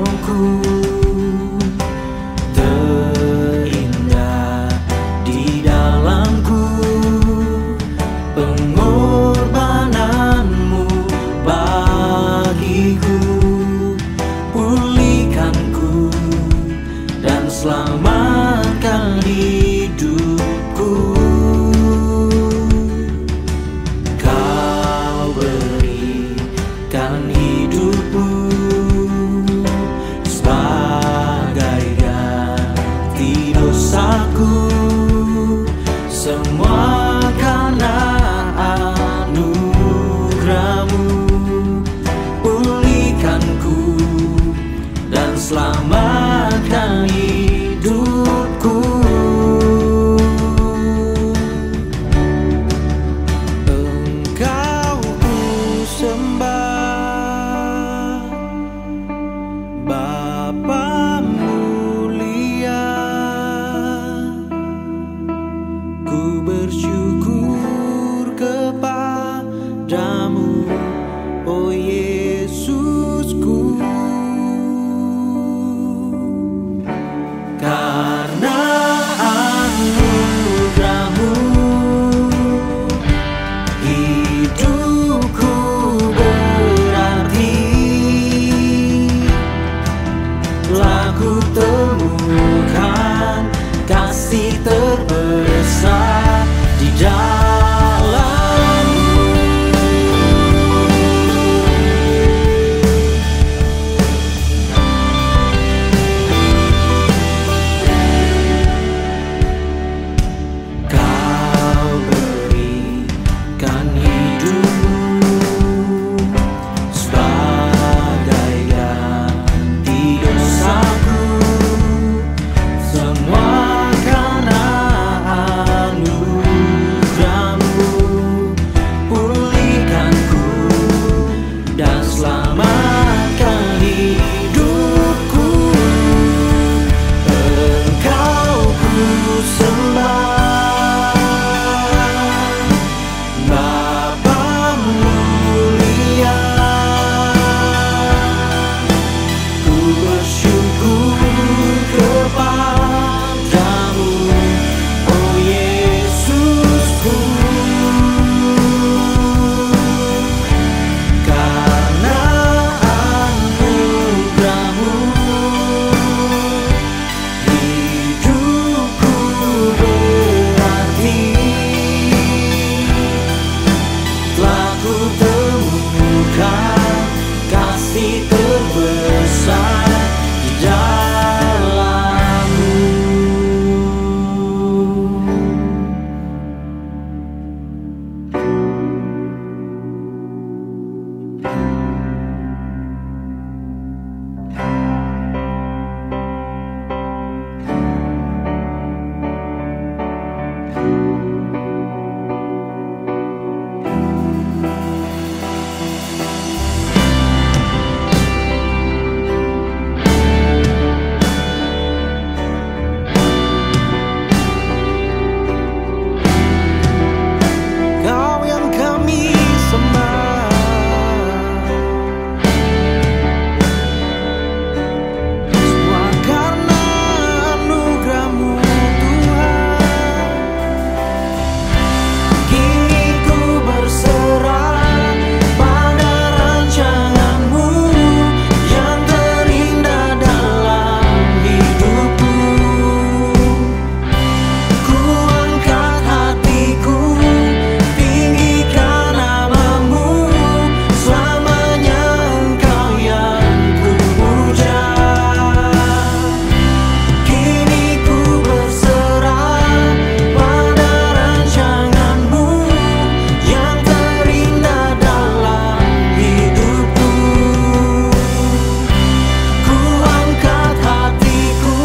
rohku, terindah di dalamku. Pengorbananmu bagiku, pulihkanku dan selamatkan hidupku. Kau berikan hidupmu sebagai ganti dosaku, semua karena anugerahmu. Pulihkanku dan selamatkan hidupku. Engkau ku sembah, Bapa mulia. Ku bersyukur kepadamu, oh Yesusku, karena anugerahmu hidupku berarti. Telah ku temukan kasih terbesar di dalammu. Kau berikan hidupmu sebagai ganti dosaku, semua karena anugerahmu. Pulihkanku dan selamatkan hidupku. Engkau ku sembah, Bapa mulia. Ku bersyukur kepadamu, oh Yesusku, karena anugerahmu hidupku berarti. Telah ku temukan kasih terbesar di dalammu. Kau yang kami sembah, semua karena anugerahmu Tuhan. Kini ku berserah pada rancanganmu yang terindah dalam hidupku. Ku angkat hatiku, tinggikan namamu, selamanya Engkau yang ku puja. Kini ku berserah pada rancanganmu yang terindah dalam hidupku. Ku angkat hatiku,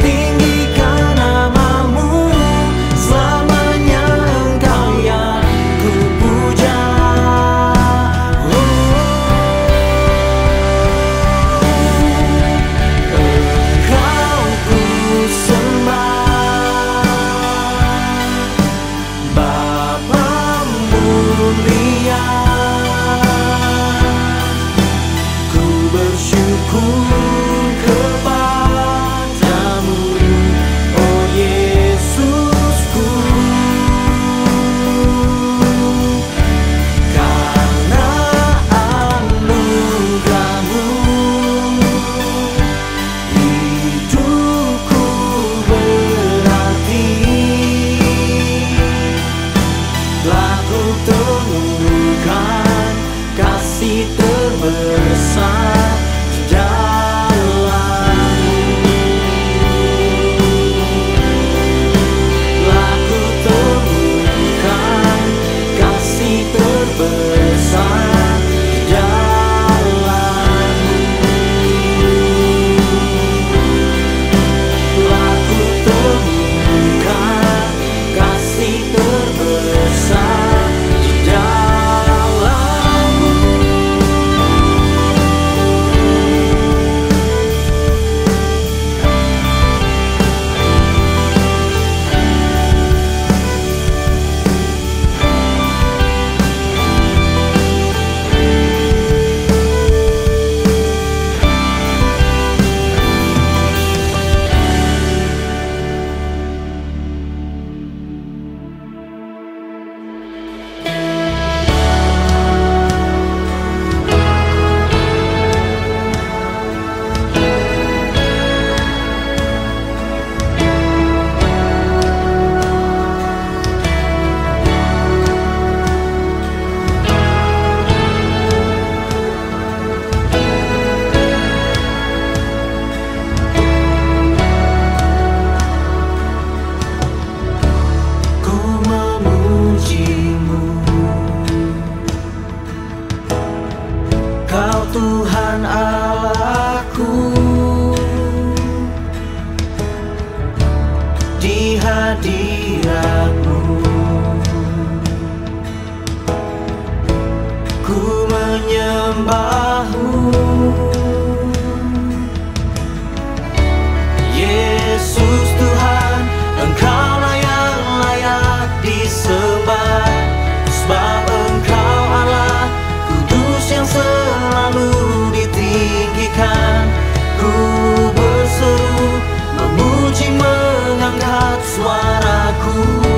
tinggikan namamu, selamanya Engkau yang ku puja. Engkau ku sembah, Bapa mulia. Ku bersyukur aku di hadirat-Mu. Ku menyembah-Mu, Yesus Tuhan, Engkaulah yang layak disembah. Sebab Engkau Allah kudus yang selalu ditinggikan. Ku berseru, memuji, mengangkat suaraku.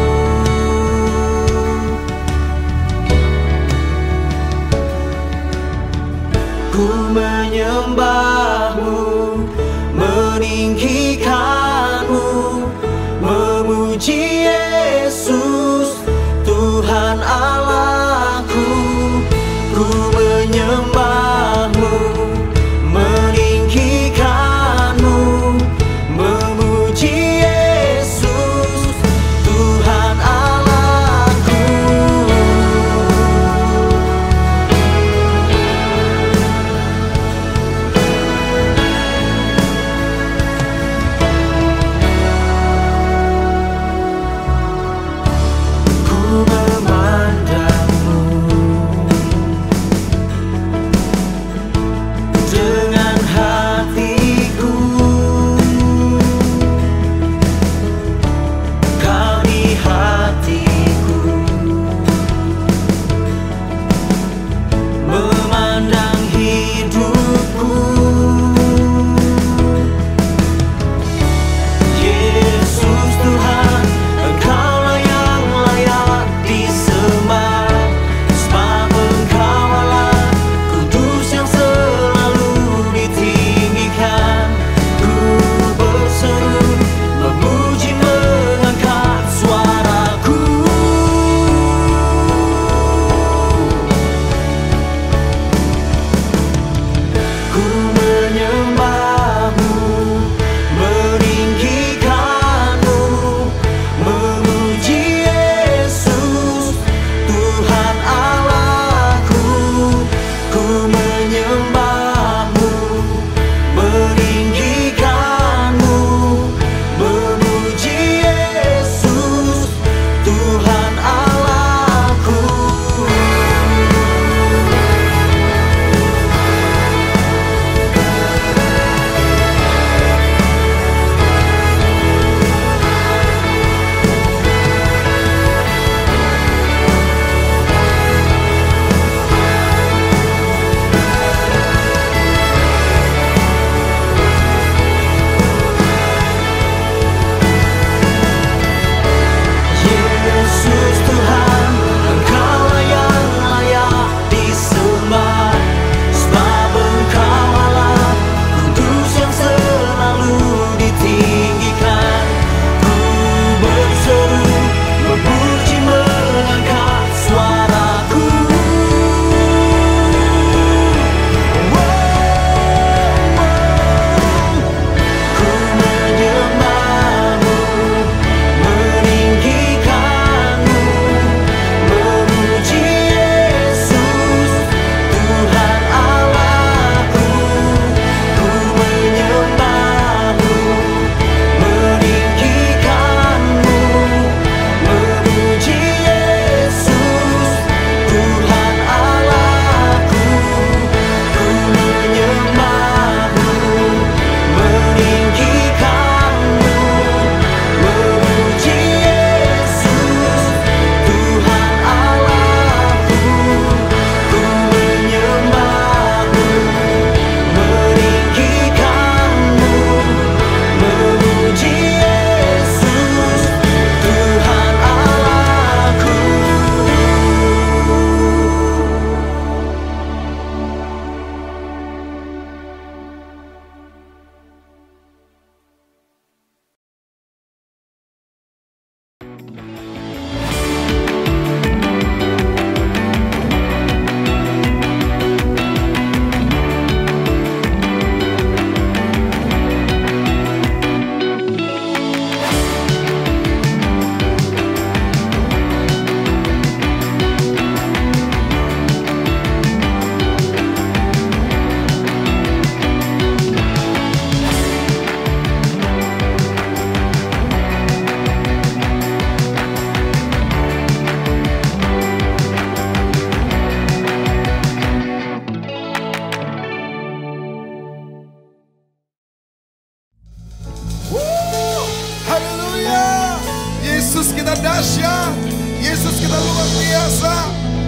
Yesus kita dahsyat. Yesus kita luar biasa.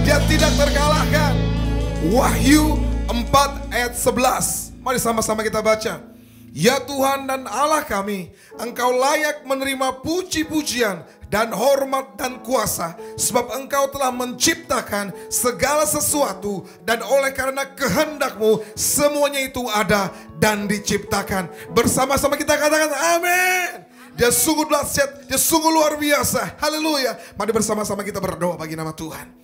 Dia tidak terkalahkan. Wahyu 4 ayat 11. Mari sama-sama kita baca. Ya Tuhan dan Allah kami, Engkau layak menerima puji-pujian dan hormat dan kuasa, sebab Engkau telah menciptakan segala sesuatu, dan oleh karena kehendak-Mu semuanya itu ada dan diciptakan. Bersama-sama kita katakan amin. Dia sungguh dahsyat, dia sungguh luar biasa. Haleluya. Mari bersama-sama kita berdoa bagi nama Tuhan.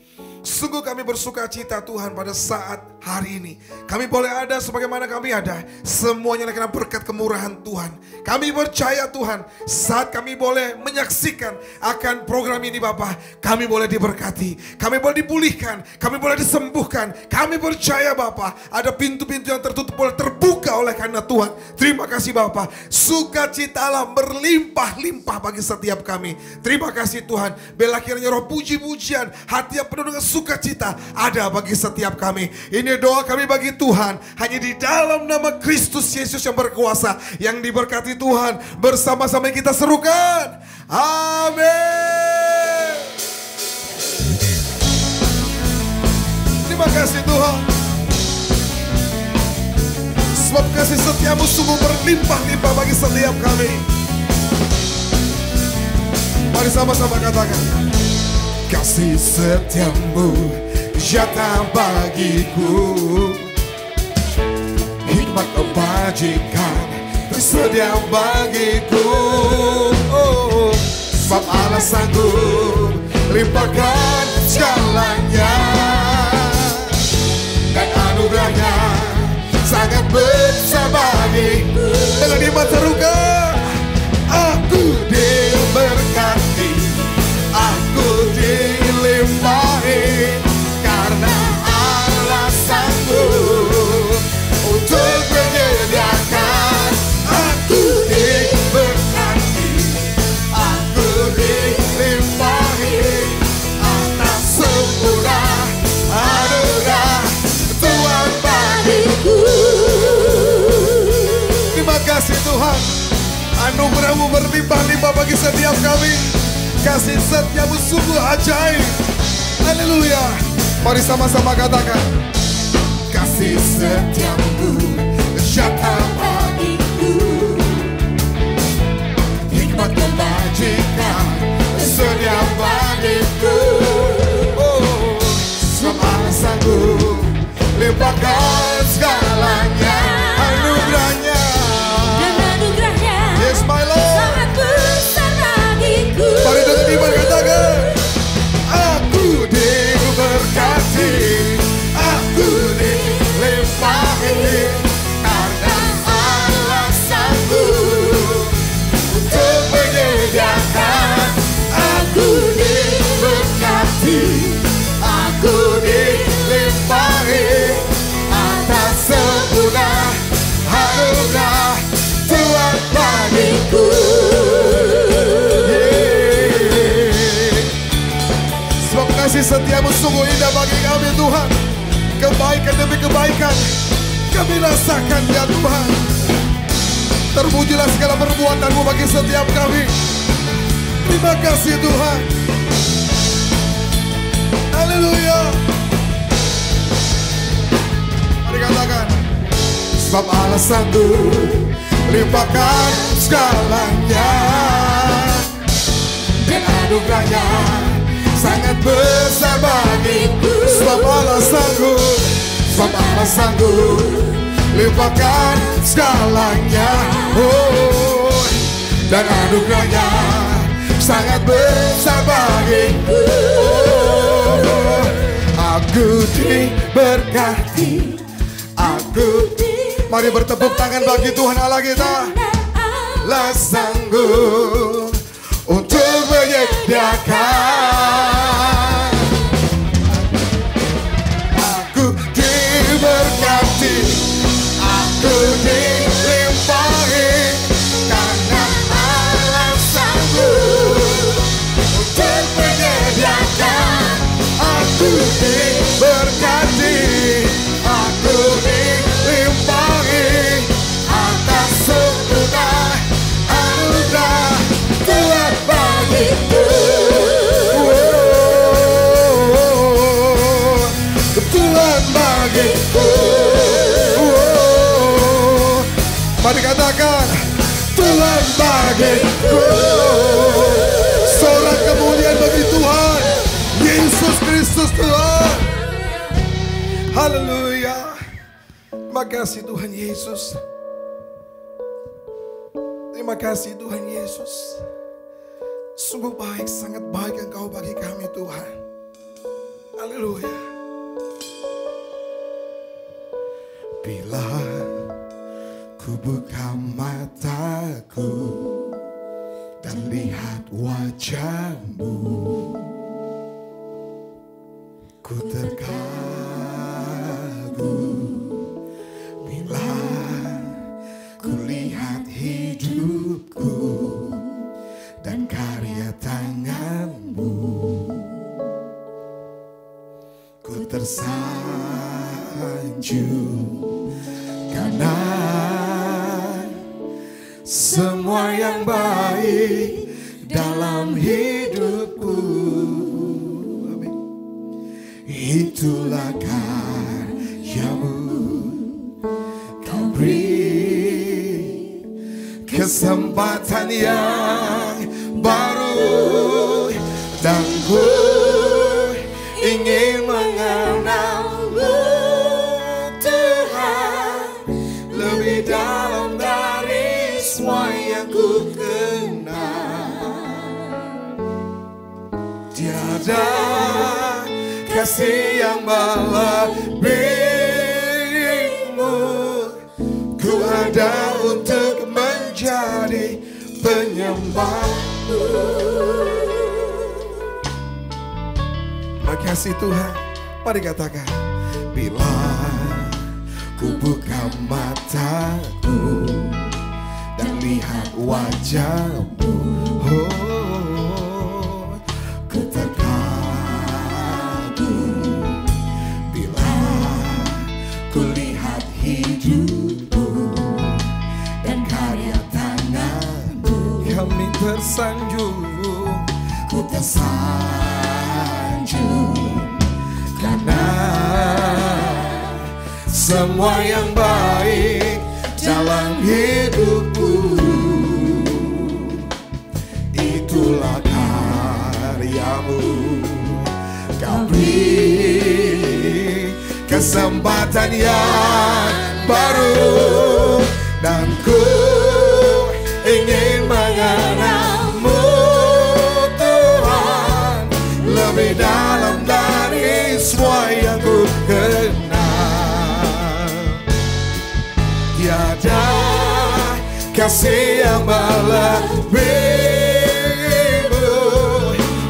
Sungguh kami bersuka cita Tuhan pada saat hari ini. Kami boleh ada sebagaimana kami ada. Semuanya karena berkat kemurahan Tuhan. Kami percaya Tuhan, saat kami boleh menyaksikan akan program ini Bapak, kami boleh diberkati, kami boleh dipulihkan, kami boleh disembuhkan. Kami percaya Bapak, ada pintu-pintu yang tertutup boleh terbuka oleh karena Tuhan. Terima kasih Bapak. Sukacita Allah berlimpah-limpah bagi setiap kami. Terima kasih Tuhan. Bila kiranya roh puji-pujian, hati yang penuh dengan sukacita ada bagi setiap kami. Ini doa kami bagi Tuhan. Hanya di dalam nama Kristus Yesus yang berkuasa, yang diberkati Tuhan. Bersama-sama kita serukan. Amin. Terima kasih Tuhan. Sebab kasih setiamu sungguh berlimpah-limpah bagi setiap kami. Mari sama-sama katakan. Kasih setiamu nyata bagiku, hikmat kebajikan tersedia bagiku. Sebab Allah sanggup limpahkan segalanya, dan anugerahnya sangat besar bagiku. Dengan iman terluka, aku diberkati, aku dilimpahi, karena Allah sanggup untuk menyediakan. Aku diberkati, aku dilimpahi, atas sempurna anugerah Tuhan bagiku. Terima kasih Tuhan, anugerah-Mu berlimpah-limpah bagi setiap kami. Kasih setiamu sungguh ajaib. Haleluya. Mari sama-sama katakan. Kasih setiamu nyata bagiku, hikmat kebajikan sedia bagiku. Sebab Allah sanggup limpahkan segalanya, anugerahnya, dan anugerahnya, yes my Lord, sangat besar bagiku. mari dengan iman katakan. Aku diberkati, aku dilimpahi, karena Allah sanggup untuk menyediakan. Aku diberkati, aku dilimpahi, atas sempurna anugerah Tuhan bagiku. Sebab kasih setiamu sungguh indah bagi kami Tuhan. Kebaikan demi kebaikan kami rasakan ya Tuhan. Terpujilah segala perbuatan-Mu bagi setiap kami. Terima kasih Tuhan. Haleluya. Mari katakan. Sebab Allah sanggup limpahkan segalanya, dan anugerahnya sangat besar bagiku. Sebab Allah sanggup, sebab Allah sanggup limpahkan segalanya. Dan anugerahnya sangat besar bagiku. Aku diberkati, aku mari bertepuk tangan bagi Tuhan Allah kita. Allah sanggup untuk menyediakan. Aku diberkati, aku dilimpahi, karena Allah sanggup untuk menyediakan. Aku diberkati, aku dilimpahi, atas sempurna anugerah Tuhan bagiku. Mari katakan, Tuhan bagiku. Sorak kemuliaan bagi Tuhan Yesus Kristus Tuhan. Haleluya. Terima kasih Tuhan Yesus. Terima kasih Tuhan Yesus. Sungguh baik, sangat baik Engkau bagi kami Tuhan. Haleluya. Bila ku buka mataku dan lihat wajah-Mu, ku terkagum. Bila ku lihat hidupku dan karya tangan-Mu, ku tersanjung karena semua yang baik dalam hidupku, itulah karya-Mu. Kau beri kesempatan yang baru dan ku ingin mengenal-Mu Tuhan lebih dalam dari semua yang ku kenal. Tiada kasih yang melebihi-Mu. Ku ada untuk menjadi penyembah-Mu. Makasih Tuhan. Mari katakan, bila ku buka mataku dan lihat wajah-Mu, oh, ku terkagum. Bila ku lihat hidupku dan karya tangan-Mu, kami tersanjung, ku tersanjung karena semua yang baik dalam hidupku, itulah karya-Mu. Kau beri kesempatan yang baru dan ku ingin mengenal-Mu Tuhan lebih dalam dari semua yang ku kenal. Tiada kasih yang melebihi-Mu.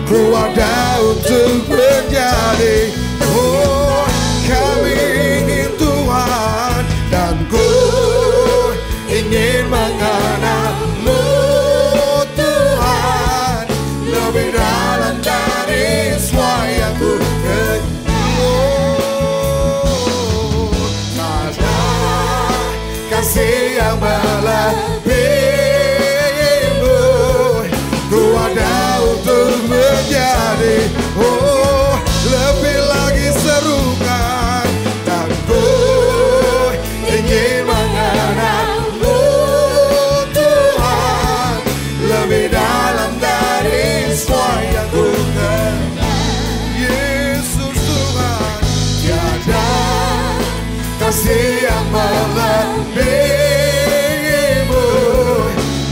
Ku ada untuk menjadi, oh, kami ingin Tuhan dan ku ingin mengenal-Mu Tuhan lebih dalam dari semua yang ku kenal. Kasih yang melebihi-Mu. Ku ada untuk menjadi, oh, lebih lagi serukan dan ku ingin mengenal-Mu Tuhan lebih dalam dari semua yang ku kenal. Yesus Tuhan, tiada kasih yang melebihi-Mu.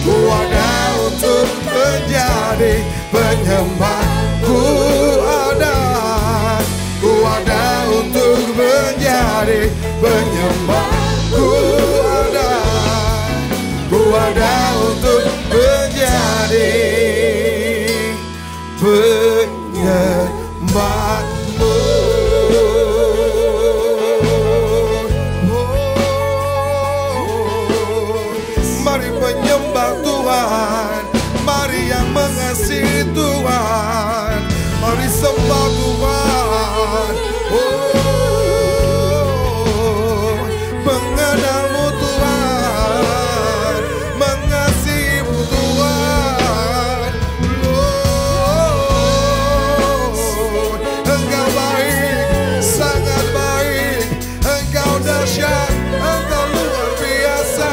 Ku ada untuk menjadi penyembah. Ku ada untuk menjadi penyembah. Ku ada untuk menjadi penyembah-Mu. Mari penyembah Tuhan, mari yang mengasihi Tuhan, mari sembah Tuhan. Oh, mengenal-Mu Tuhan, mengasihi-Mu Tuhan. Oh, Engkau baik, sangat baik, Engkau dahsyat, Engkau luar biasa.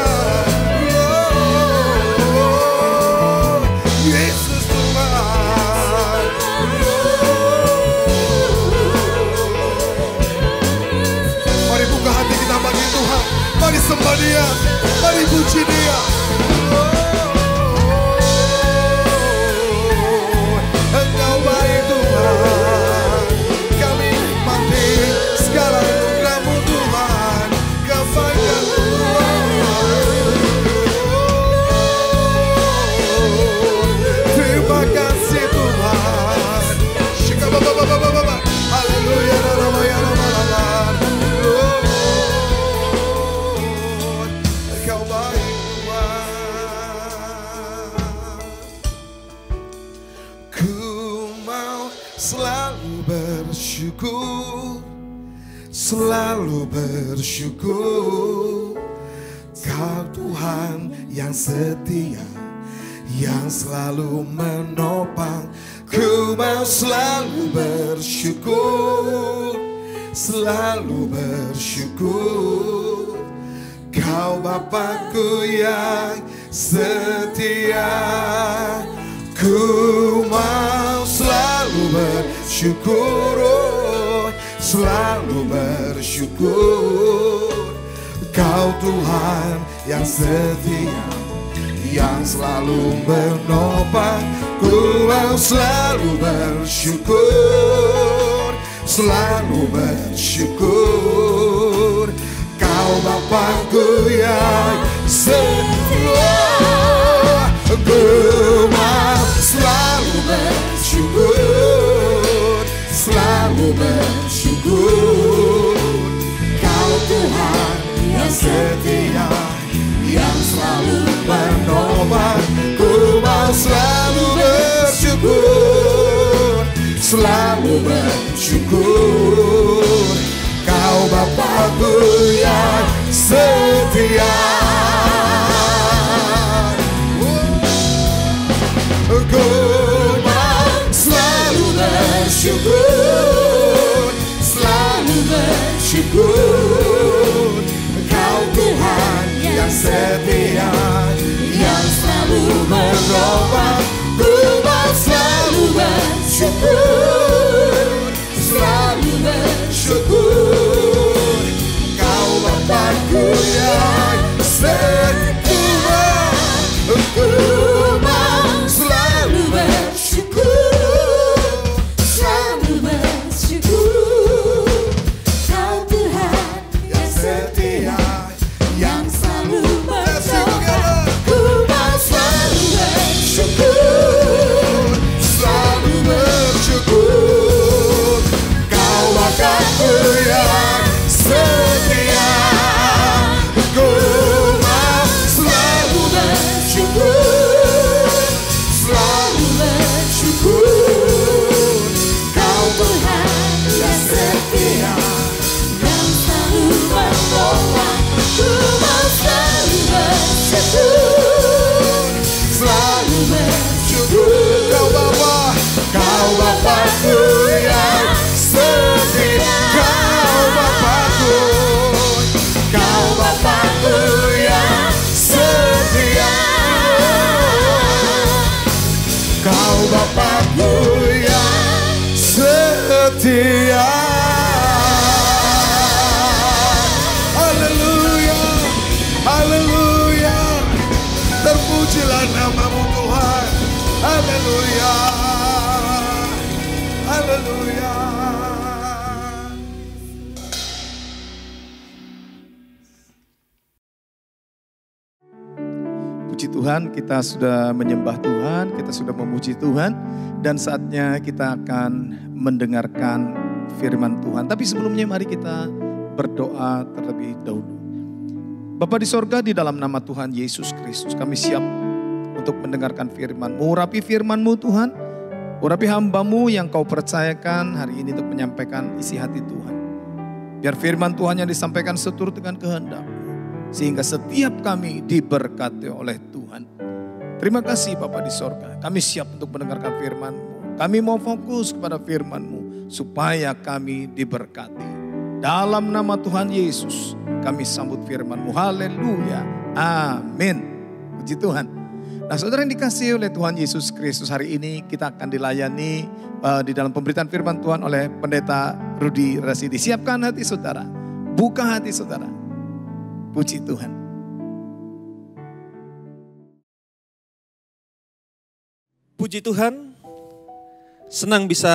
bersyukur, selalu bersyukur. Kau Tuhan yang setia, yang selalu menopang. Ku mau selalu bersyukur, selalu bersyukur. Kau Bapakku yang setia. Ku mau selalu bersyukur, oh, selalu bersyukur. Kau Tuhan yang setia, yang selalu menopang. Ku mau selalu bersyukur, selalu bersyukur. Kau Bapakku yang setia. Ku mau selalu bersyukur, selalu bersyukur. Kau Tuhan yang setia, yang selalu menopang. Ku mau selalu bersyukur, selalu bersyukur. Kau Bapakku yang setia. Ku mau selalu bersyukur, selalu bersyukur. Kau Tuhan yang setia, yang selalu menopang. Ku mau selalu bersyukur, selalu bersyukur. Kau Bapakku yang setia. Ku mau selalu bersyukur, Selalu bersyukur. Kau Tuhan yang setia, yang selalu menopang. Ku mau selalu bersyukur, selalu bersyukur. Kau Bapakku yang setia. Ku mau selalu bersyukur, selalu bersyukur. Kau Tuhan yang setia, yang selalu menopang. Ku mau selalu bersyukur, selalu bersyukur. Kau Bapa, Kau Bapakku yang setia. Kau Bapakku, Kau Bapakku yang setia. Kau Bapakku yang setia. Haleluya, haleluya. Terpujilah namamu Tuhan. Haleluya, haleluya. Puji Tuhan, kita sudah menyembah Tuhan, kita sudah memuji Tuhan, dan saatnya kita akan mendengarkan firman Tuhan. Tapi sebelumnya mari kita berdoa terlebih dahulu. Bapa di sorga, di dalam nama Tuhan Yesus Kristus, kami siap untuk mendengarkan firman-Mu. Urapi firman-Mu Tuhan, urapi hamba-Mu yang Kau percayakan hari ini untuk menyampaikan isi hati Tuhan. Biar firman Tuhan yang disampaikan seturut dengan kehendak-Mu, sehingga setiap kami diberkati oleh Tuhan. Terima kasih Bapa di sorga, kami siap untuk mendengarkan firman-Mu. Kami mau fokus kepada firman-Mu supaya kami diberkati. Dalam nama Tuhan Yesus kami sambut firman-Mu. Haleluya, amin. Puji Tuhan. Nah saudara yang dikasihi oleh Tuhan Yesus Kristus, hari ini kita akan dilayani di dalam pemberitaan firman Tuhan oleh Pendeta Rudi Rasidi. Siapkan hati saudara, buka hati saudara. Puji Tuhan. Puji Tuhan, senang bisa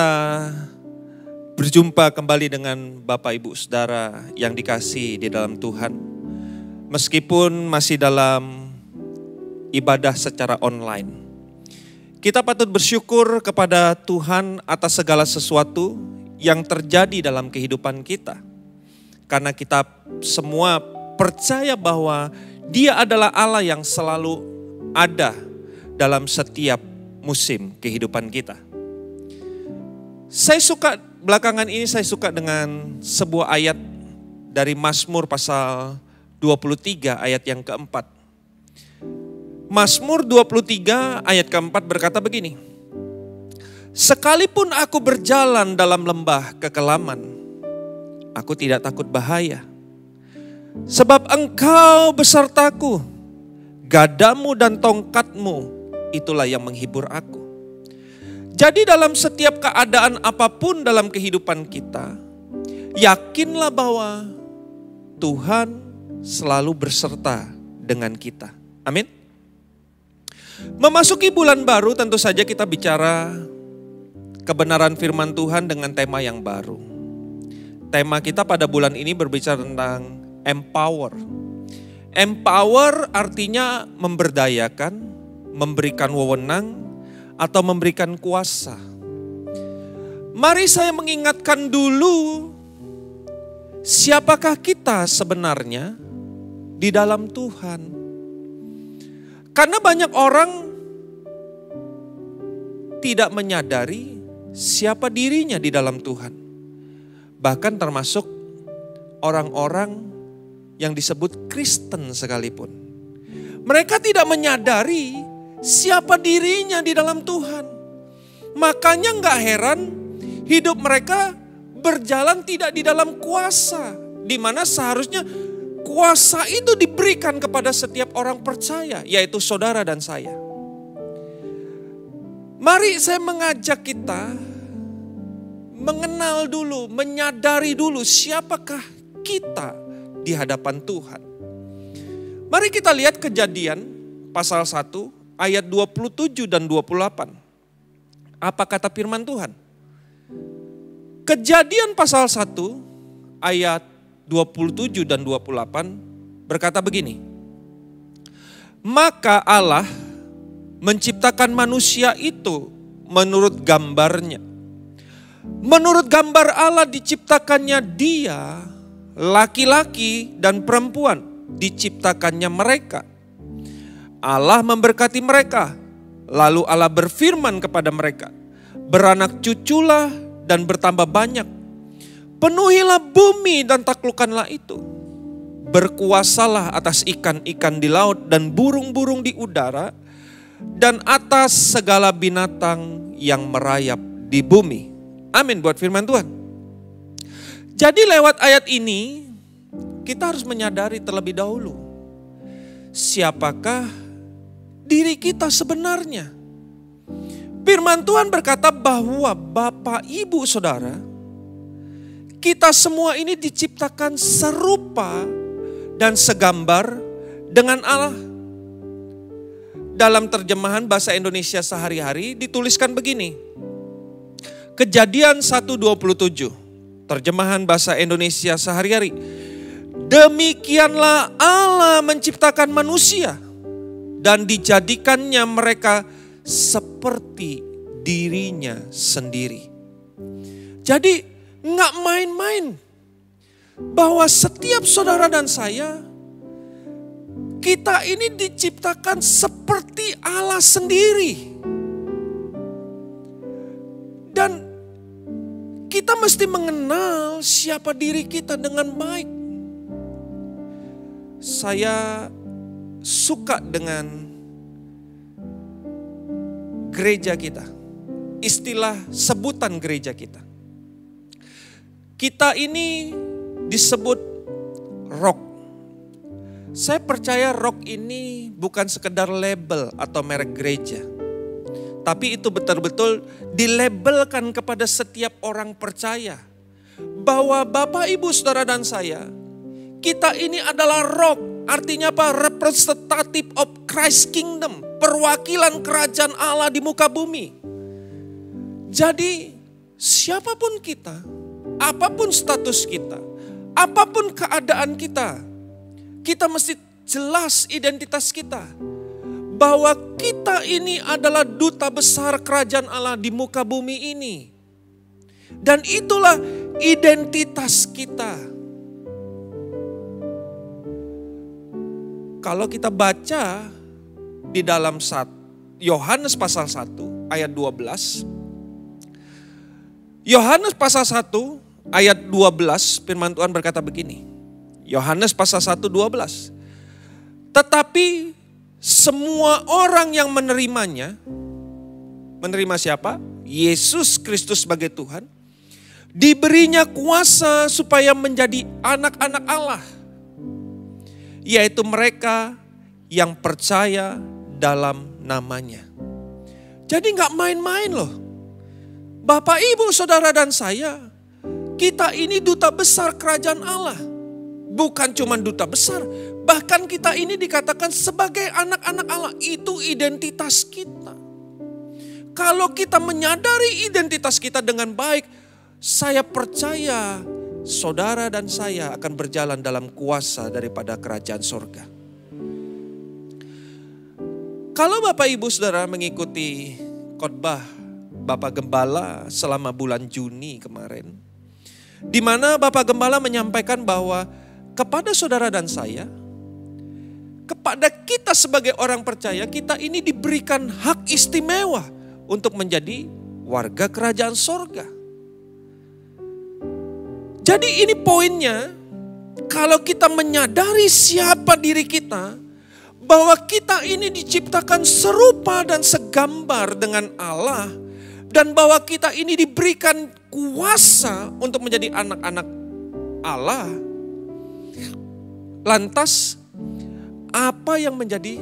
berjumpa kembali dengan Bapak Ibu Saudara yang dikasihi di dalam Tuhan. Meskipun masih dalam ibadah secara online, kita patut bersyukur kepada Tuhan atas segala sesuatu yang terjadi dalam kehidupan kita. Karena kita semua percaya bahwa Dia adalah Allah yang selalu ada dalam setiap musim kehidupan kita. Saya suka belakangan ini saya suka dengan sebuah ayat dari Mazmur pasal 23 ayat yang keempat. Mazmur 23 ayat keempat berkata begini. Sekalipun aku berjalan dalam lembah kekelaman, aku tidak takut bahaya. Sebab engkau besertaku, gadamu dan tongkatmu, itulah yang menghibur aku. Jadi dalam setiap keadaan apapun dalam kehidupan kita, yakinlah bahwa Tuhan selalu berserta dengan kita. Amin. Memasuki bulan baru tentu saja kita bicara kebenaran firman Tuhan dengan tema yang baru. Tema kita pada bulan ini berbicara tentang empower. Empower artinya memberdayakan, memberikan wewenang, atau memberikan kuasa. Mari saya mengingatkan dulu, siapakah kita sebenarnya di dalam Tuhan? Karena banyak orang tidak menyadari siapa dirinya di dalam Tuhan. Bahkan termasuk orang-orang yang disebut Kristen sekalipun. Mereka tidak menyadari siapa dirinya di dalam Tuhan. Makanya gak heran hidup mereka berjalan tidak di dalam kuasa. Di mana seharusnya kuasa itu diberikan kepada setiap orang percaya, yaitu saudara dan saya. Mari saya mengajak kita mengenal dulu, menyadari dulu siapakah kita di hadapan Tuhan. Mari kita lihat Kejadian pasal 1 ayat 27 dan 28. Apa kata firman Tuhan? Kejadian pasal 1 ayat 27 dan 28 berkata begini. Maka Allah menciptakan manusia itu menurut gambarnya. Menurut gambar Allah diciptakannya dia, laki-laki dan perempuan diciptakannya mereka. Allah memberkati mereka, lalu Allah berfirman kepada mereka, beranak cuculah dan bertambah banyak. Penuhilah bumi dan taklukkanlah itu. Berkuasalah atas ikan-ikan di laut dan burung-burung di udara, dan atas segala binatang yang merayap di bumi. Amin buat firman Tuhan. Jadi lewat ayat ini, kita harus menyadari terlebih dahulu, siapakah diri kita sebenarnya. Firman Tuhan berkata bahwa Bapak, Ibu, Saudara, kita semua ini diciptakan serupa dan segambar dengan Allah. Dalam terjemahan bahasa Indonesia sehari-hari dituliskan begini. Kejadian 1:27. Terjemahan bahasa Indonesia sehari-hari. Demikianlah Allah menciptakan manusia dan dijadikannya mereka seperti dirinya sendiri. Jadi nggak main-main bahwa setiap saudara dan saya, kita ini diciptakan seperti Allah sendiri. Dan kita mesti mengenal siapa diri kita dengan baik. Saya suka dengan gereja kita. Istilah sebutan gereja kita. Kita ini disebut rock. Saya percaya rock ini bukan sekedar label atau merek gereja. Tapi itu betul-betul dilabelkan kepada setiap orang percaya. Bahwa Bapak, Ibu, Saudara dan saya, kita ini adalah rock. Artinya apa? Representative of Christ Kingdom. Perwakilan kerajaan Allah di muka bumi. Jadi siapapun kita, apapun status kita, apapun keadaan kita, kita mesti jelas identitas kita. Bahwa kita ini adalah duta besar kerajaan Allah di muka bumi ini. Dan itulah identitas kita. Kalau kita baca di dalam Yohanes pasal 1 ayat 12. Yohanes pasal 1 ayat 12 firman Tuhan berkata begini. Yohanes pasal 1 12. Tetapi semua orang yang menerimanya, menerima siapa? Yesus Kristus sebagai Tuhan, diberinya kuasa supaya menjadi anak-anak Allah, yaitu mereka yang percaya dalam namanya. Jadi gak main-main loh. Bapak, Ibu, Saudara dan saya, kita ini duta besar kerajaan Allah. Bukan cuma duta besar, bahkan kita ini dikatakan sebagai anak-anak Allah. Itu identitas kita. Kalau kita menyadari identitas kita dengan baik, saya percaya saudara dan saya akan berjalan dalam kuasa daripada kerajaan sorga. Kalau Bapak Ibu Saudara mengikuti khotbah Bapak Gembala selama bulan Juni kemarin, di mana Bapak Gembala menyampaikan bahwa kepada saudara dan saya, kepada kita sebagai orang percaya, kita ini diberikan hak istimewa untuk menjadi warga kerajaan sorga. Jadi ini poinnya, kalau kita menyadari siapa diri kita, bahwa kita ini diciptakan serupa dan segambar dengan Allah, dan bahwa kita ini diberikan kuasa untuk menjadi anak-anak Allah. Lantas, apa yang menjadi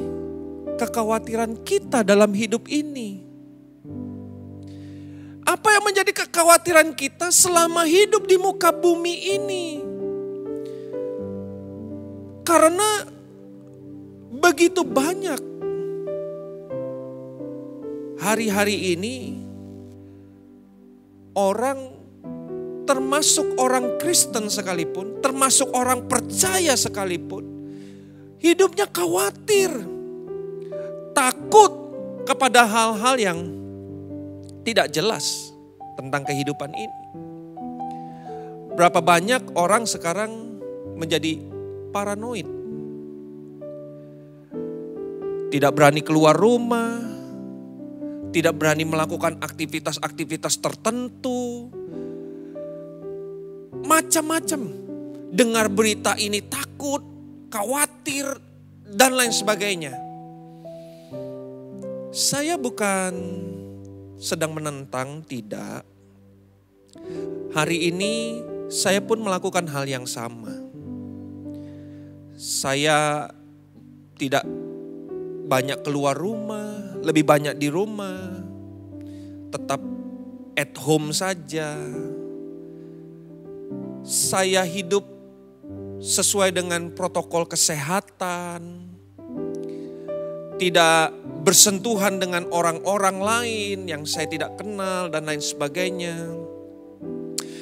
kekhawatiran kita dalam hidup ini? Apa yang menjadi kekhawatiran kita selama hidup di muka bumi ini? Karena begitu banyak hari-hari ini orang, termasuk orang Kristen sekalipun, termasuk orang percaya sekalipun, hidupnya khawatir, takut kepada hal-hal yang tidak jelas tentang kehidupan ini. Berapa banyak orang sekarang menjadi paranoid. Tidak berani keluar rumah, tidak berani melakukan aktivitas-aktivitas tertentu. Macam-macam. Dengar berita ini takut, khawatir, dan lain sebagainya. Saya bukan sedang menentang, tidak. Hari ini saya pun melakukan hal yang sama. Saya tidak banyak keluar rumah, lebih banyak di rumah. Tetap at home saja. Saya hidup sesuai dengan protokol kesehatan. Tidak bersentuhan dengan orang-orang lain yang saya tidak kenal dan lain sebagainya.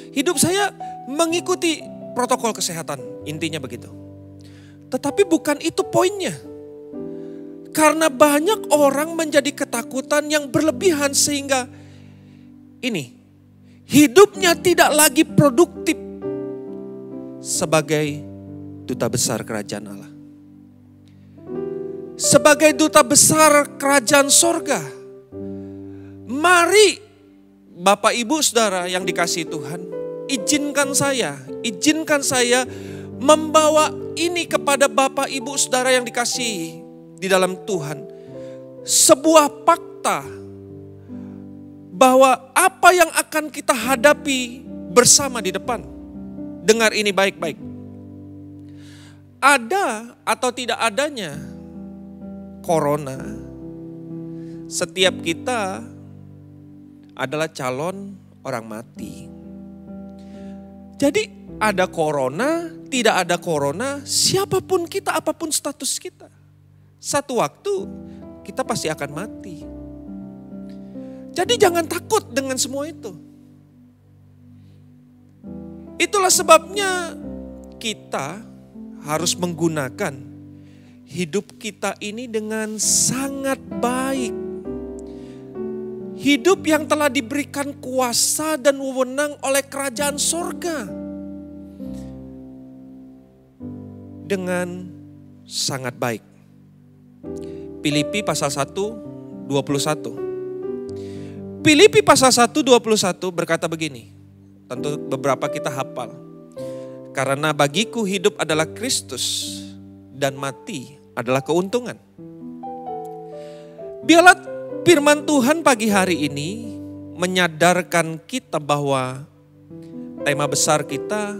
Hidup saya mengikuti protokol kesehatan, intinya begitu. Tetapi bukan itu poinnya. Karena banyak orang menjadi ketakutan yang berlebihan sehingga ini, hidupnya tidak lagi produktif sebagai duta besar kerajaan Allah. Sebagai duta besar kerajaan sorga, mari Bapak Ibu Saudara yang dikasihi Tuhan, izinkan saya membawa ini kepada Bapak Ibu Saudara yang dikasihi di dalam Tuhan. Sebuah fakta bahwa apa yang akan kita hadapi bersama di depan. Dengar ini baik-baik. Ada atau tidak adanya corona, setiap kita adalah calon orang mati. Jadi ada corona, tidak ada corona, siapapun kita, apapun status kita, satu waktu kita pasti akan mati. Jadi jangan takut dengan semua itu. Itulah sebabnya kita harus menggunakan hidup kita ini dengan sangat baik. Hidup yang telah diberikan kuasa dan wewenang oleh kerajaan sorga. Dengan sangat baik. Filipi pasal 1, 21. Filipi pasal 1:21 berkata begini. Tentu beberapa kita hafal. Karena bagiku hidup adalah Kristus dan mati adalah keuntungan. Biarlah firman Tuhan pagi hari ini menyadarkan kita bahwa tema besar kita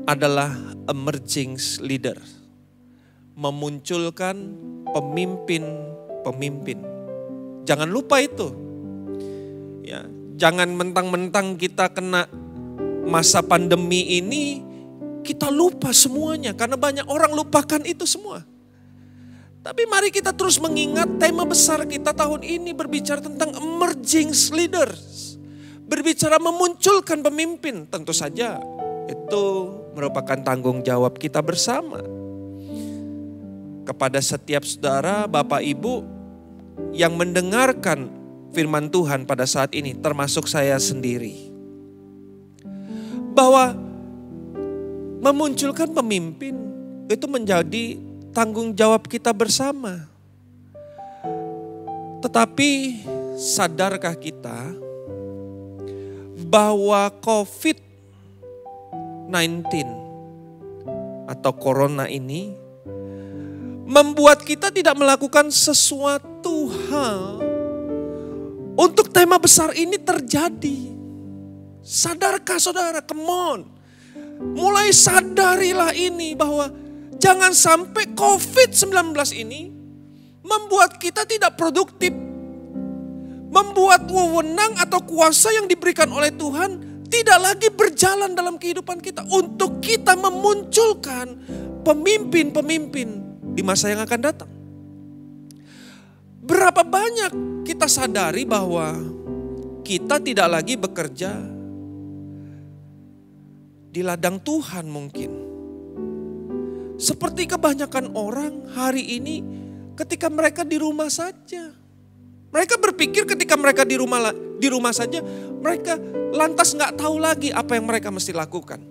adalah emerging leader. Memunculkan pemimpin-pemimpin. Jangan lupa itu. Ya, jangan mentang-mentang kita kena masa pandemi ini kita lupa semuanya karena banyak orang lupakan itu semua. Tapi mari kita terus mengingat tema besar kita tahun ini berbicara tentang emerging leaders. Berbicara memunculkan pemimpin, tentu saja itu merupakan tanggung jawab kita bersama. Kepada setiap saudara, Bapak Ibu yang mendengarkan firman Tuhan pada saat ini, termasuk saya sendiri. Bahwa memunculkan pemimpin itu menjadi tanggung jawab kita bersama. Tetapi sadarkah kita bahwa COVID-19 atau corona ini membuat kita tidak melakukan sesuatu hal untuk tema besar ini terjadi. Sadarkah saudara? Come on. Mulai sadarilah ini bahwa jangan sampai COVID-19 ini membuat kita tidak produktif. Membuat wewenang atau kuasa yang diberikan oleh Tuhan tidak lagi berjalan dalam kehidupan kita. Untuk kita memunculkan pemimpin-pemimpin di masa yang akan datang. Berapa banyak kita sadari bahwa kita tidak lagi bekerja di ladang Tuhan mungkin. Seperti kebanyakan orang hari ini ketika mereka di rumah saja. Mereka berpikir ketika mereka di rumah saja, mereka lantas gak tahu lagi apa yang mereka mesti lakukan.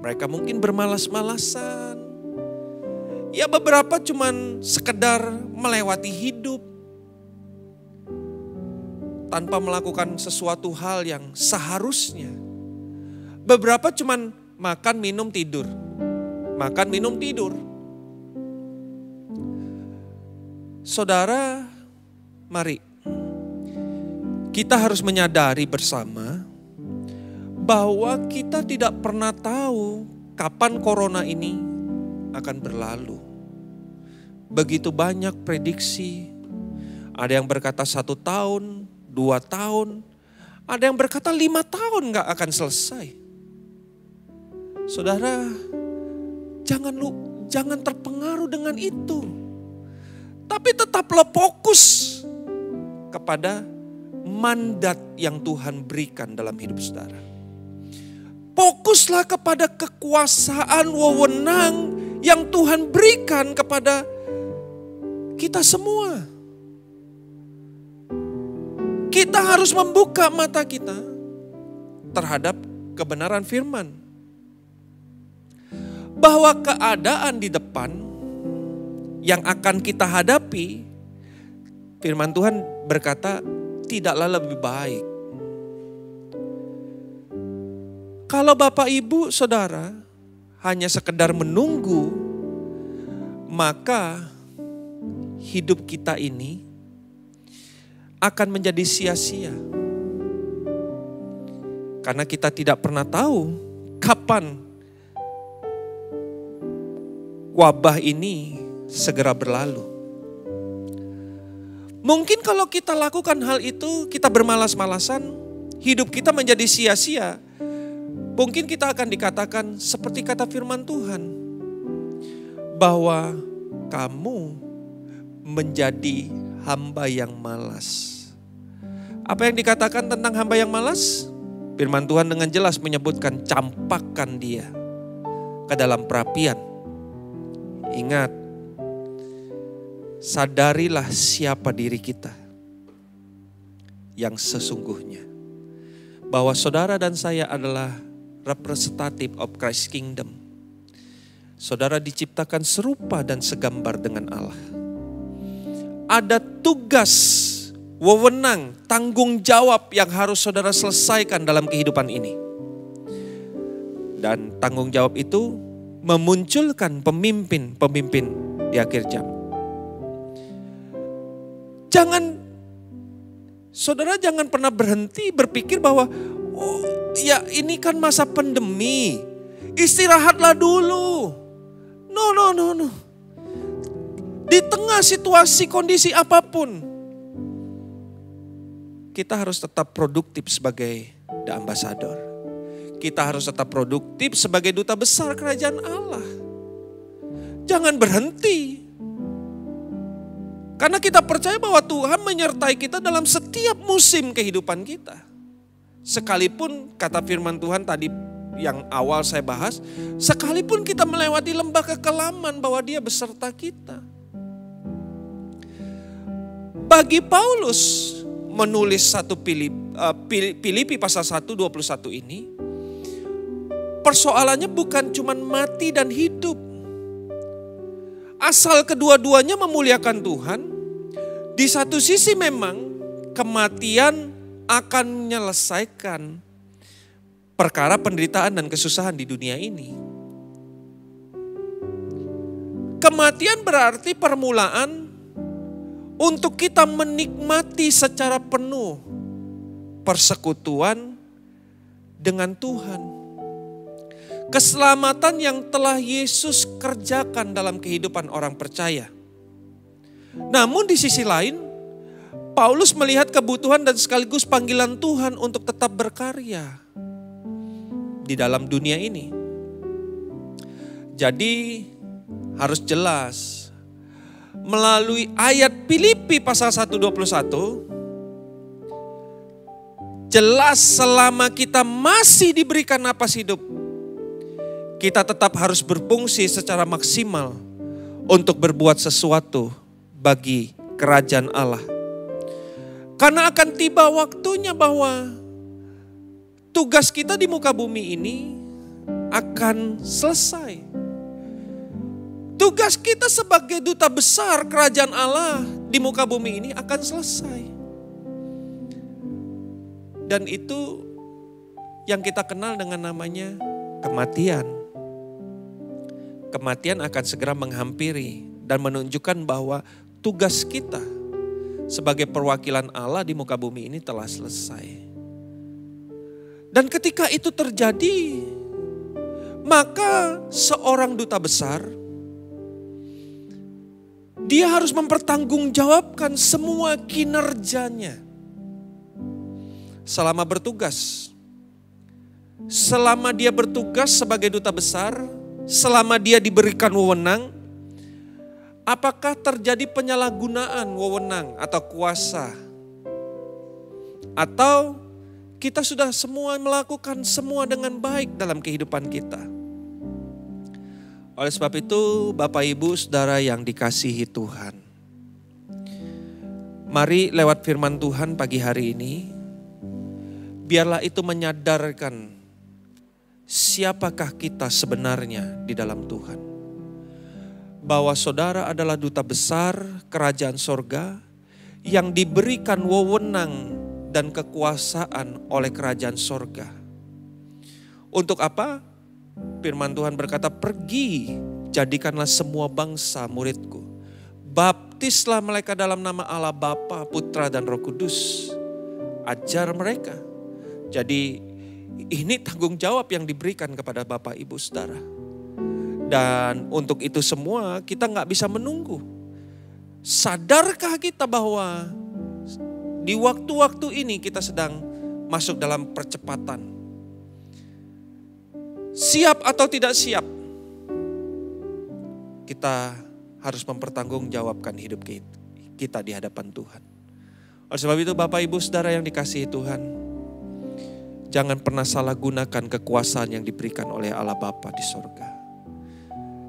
Mereka mungkin bermalas-malasan. Ya beberapa cuman sekedar melewati hidup. Tanpa melakukan sesuatu hal yang seharusnya. Beberapa cuman makan, minum, tidur. Makan, minum, tidur. Saudara, mari. Kita harus menyadari bersama bahwa kita tidak pernah tahu kapan corona ini akan berlalu. Begitu banyak prediksi. Ada yang berkata 1 tahun, 2 tahun. Ada yang berkata 5 tahun gak akan selesai. Saudara, jangan terpengaruh dengan itu. Tapi tetaplah fokus kepada mandat yang Tuhan berikan dalam hidup saudara. Fokuslah kepada kekuasaan wewenang yang Tuhan berikan kepada kita semua. Kita harus membuka mata kita terhadap kebenaran firman. Bahwa keadaan di depan yang akan kita hadapi, firman Tuhan berkata tidaklah lebih baik. Kalau Bapak Ibu Saudara hanya sekedar menunggu, maka hidup kita ini akan menjadi sia-sia. Karena kita tidak pernah tahu kapan wabah ini segera berlalu. Mungkin kalau kita lakukan hal itu, kita bermalas-malasan, hidup kita menjadi sia-sia. Mungkin kita akan dikatakan seperti kata firman Tuhan, bahwa kamu menjadi hamba yang malas. Apa yang dikatakan tentang hamba yang malas? Firman Tuhan dengan jelas menyebutkan, campakkan dia ke dalam perapian. Ingat, sadarilah siapa diri kita yang sesungguhnya. Bahwa saudara dan saya adalah representative of Christ Kingdom. Saudara diciptakan serupa dan segambar dengan Allah. Ada tugas wewenang, tanggung jawab yang harus saudara selesaikan dalam kehidupan ini. Dan tanggung jawab itu memunculkan pemimpin-pemimpin di akhir zaman. Saudara jangan pernah berhenti berpikir bahwa ya ini kan masa pandemi, istirahatlah dulu. No. Di tengah situasi kondisi apapun, kita harus tetap produktif sebagai the ambassador. Kita harus tetap produktif sebagai duta besar kerajaan Allah. Jangan berhenti. Karena kita percaya bahwa Tuhan menyertai kita dalam setiap musim kehidupan kita. Sekalipun kata firman Tuhan tadi yang awal saya bahas, sekalipun kita melewati lembah kekelaman bahwa Dia beserta kita. Bagi Paulus menulis Filipi pasal 1:21 ini, persoalannya bukan cuma mati dan hidup. Asal kedua-duanya memuliakan Tuhan, di satu sisi memang kematian akan menyelesaikan perkara penderitaan dan kesusahan di dunia ini. Kematian berarti permulaan untuk kita menikmati secara penuh persekutuan dengan Tuhan. Keselamatan yang telah Yesus kerjakan dalam kehidupan orang percaya. Namun di sisi lain, Paulus melihat kebutuhan dan sekaligus panggilan Tuhan untuk tetap berkarya di dalam dunia ini. Jadi harus jelas, melalui ayat Filipi pasal 1:21, jelas selama kita masih diberikan napas hidup, kita tetap harus berfungsi secara maksimal untuk berbuat sesuatu bagi kerajaan Allah. Karena akan tiba waktunya bahwa tugas kita di muka bumi ini akan selesai. Tugas kita sebagai duta besar kerajaan Allah di muka bumi ini akan selesai. Dan itu yang kita kenal dengan namanya kematian. Kematian akan segera menghampiri dan menunjukkan bahwa tugas kita sebagai perwakilan Allah di muka bumi ini telah selesai. Dan ketika itu terjadi, maka seorang duta besar, dia harus mempertanggungjawabkan semua kinerjanya selama bertugas. Selama dia bertugas sebagai duta besar, selama dia diberikan wewenang, apakah terjadi penyalahgunaan wewenang atau kuasa? Atau kita sudah semua melakukan semua dengan baik dalam kehidupan kita? Oleh sebab itu, Bapak Ibu Saudara yang dikasihi Tuhan, mari lewat firman Tuhan pagi hari ini, biarlah itu menyadarkan siapakah kita sebenarnya di dalam Tuhan. Bahwa saudara adalah duta besar kerajaan sorga yang diberikan wewenang dan kekuasaan oleh kerajaan sorga. Untuk apa? Firman Tuhan berkata, pergi jadikanlah semua bangsa muridku. Baptislah mereka dalam nama Allah Bapa, Putra dan Roh Kudus. Ajar mereka. Jadi ini tanggung jawab yang diberikan kepada Bapak Ibu Saudara. Dan untuk itu semua kita gak bisa menunggu. Sadarkah kita bahwa di waktu-waktu ini kita sedang masuk dalam percepatan? Siap atau tidak siap? Kita harus mempertanggungjawabkan hidup kita di hadapan Tuhan. Oleh sebab itu Bapak Ibu Saudara yang dikasihi Tuhan, jangan pernah salah gunakan kekuasaan yang diberikan oleh Allah Bapa di sorga.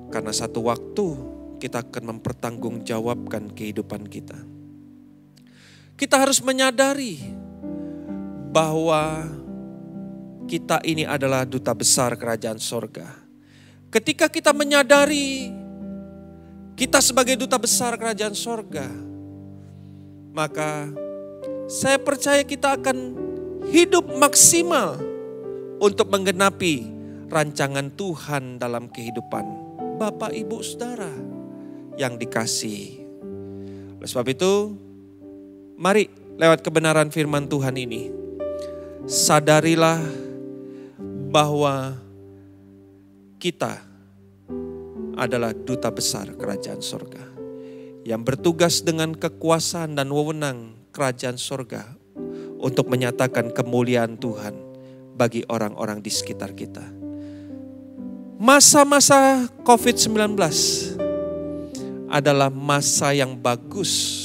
Karena satu waktu kita akan mempertanggungjawabkan kehidupan kita. Kita harus menyadari bahwa kita ini adalah duta besar kerajaan sorga. Ketika kita menyadari kita sebagai duta besar kerajaan sorga, maka saya percaya kita akan hidup maksimal untuk menggenapi rancangan Tuhan dalam kehidupan Bapak Ibu Saudara yang dikasihi. Oleh sebab itu, mari lewat kebenaran firman Tuhan ini, sadarilah bahwa kita adalah duta besar kerajaan sorga yang bertugas dengan kekuasaan dan wewenang kerajaan sorga untuk menyatakan kemuliaan Tuhan bagi orang-orang di sekitar kita. Masa-masa COVID-19 adalah masa yang bagus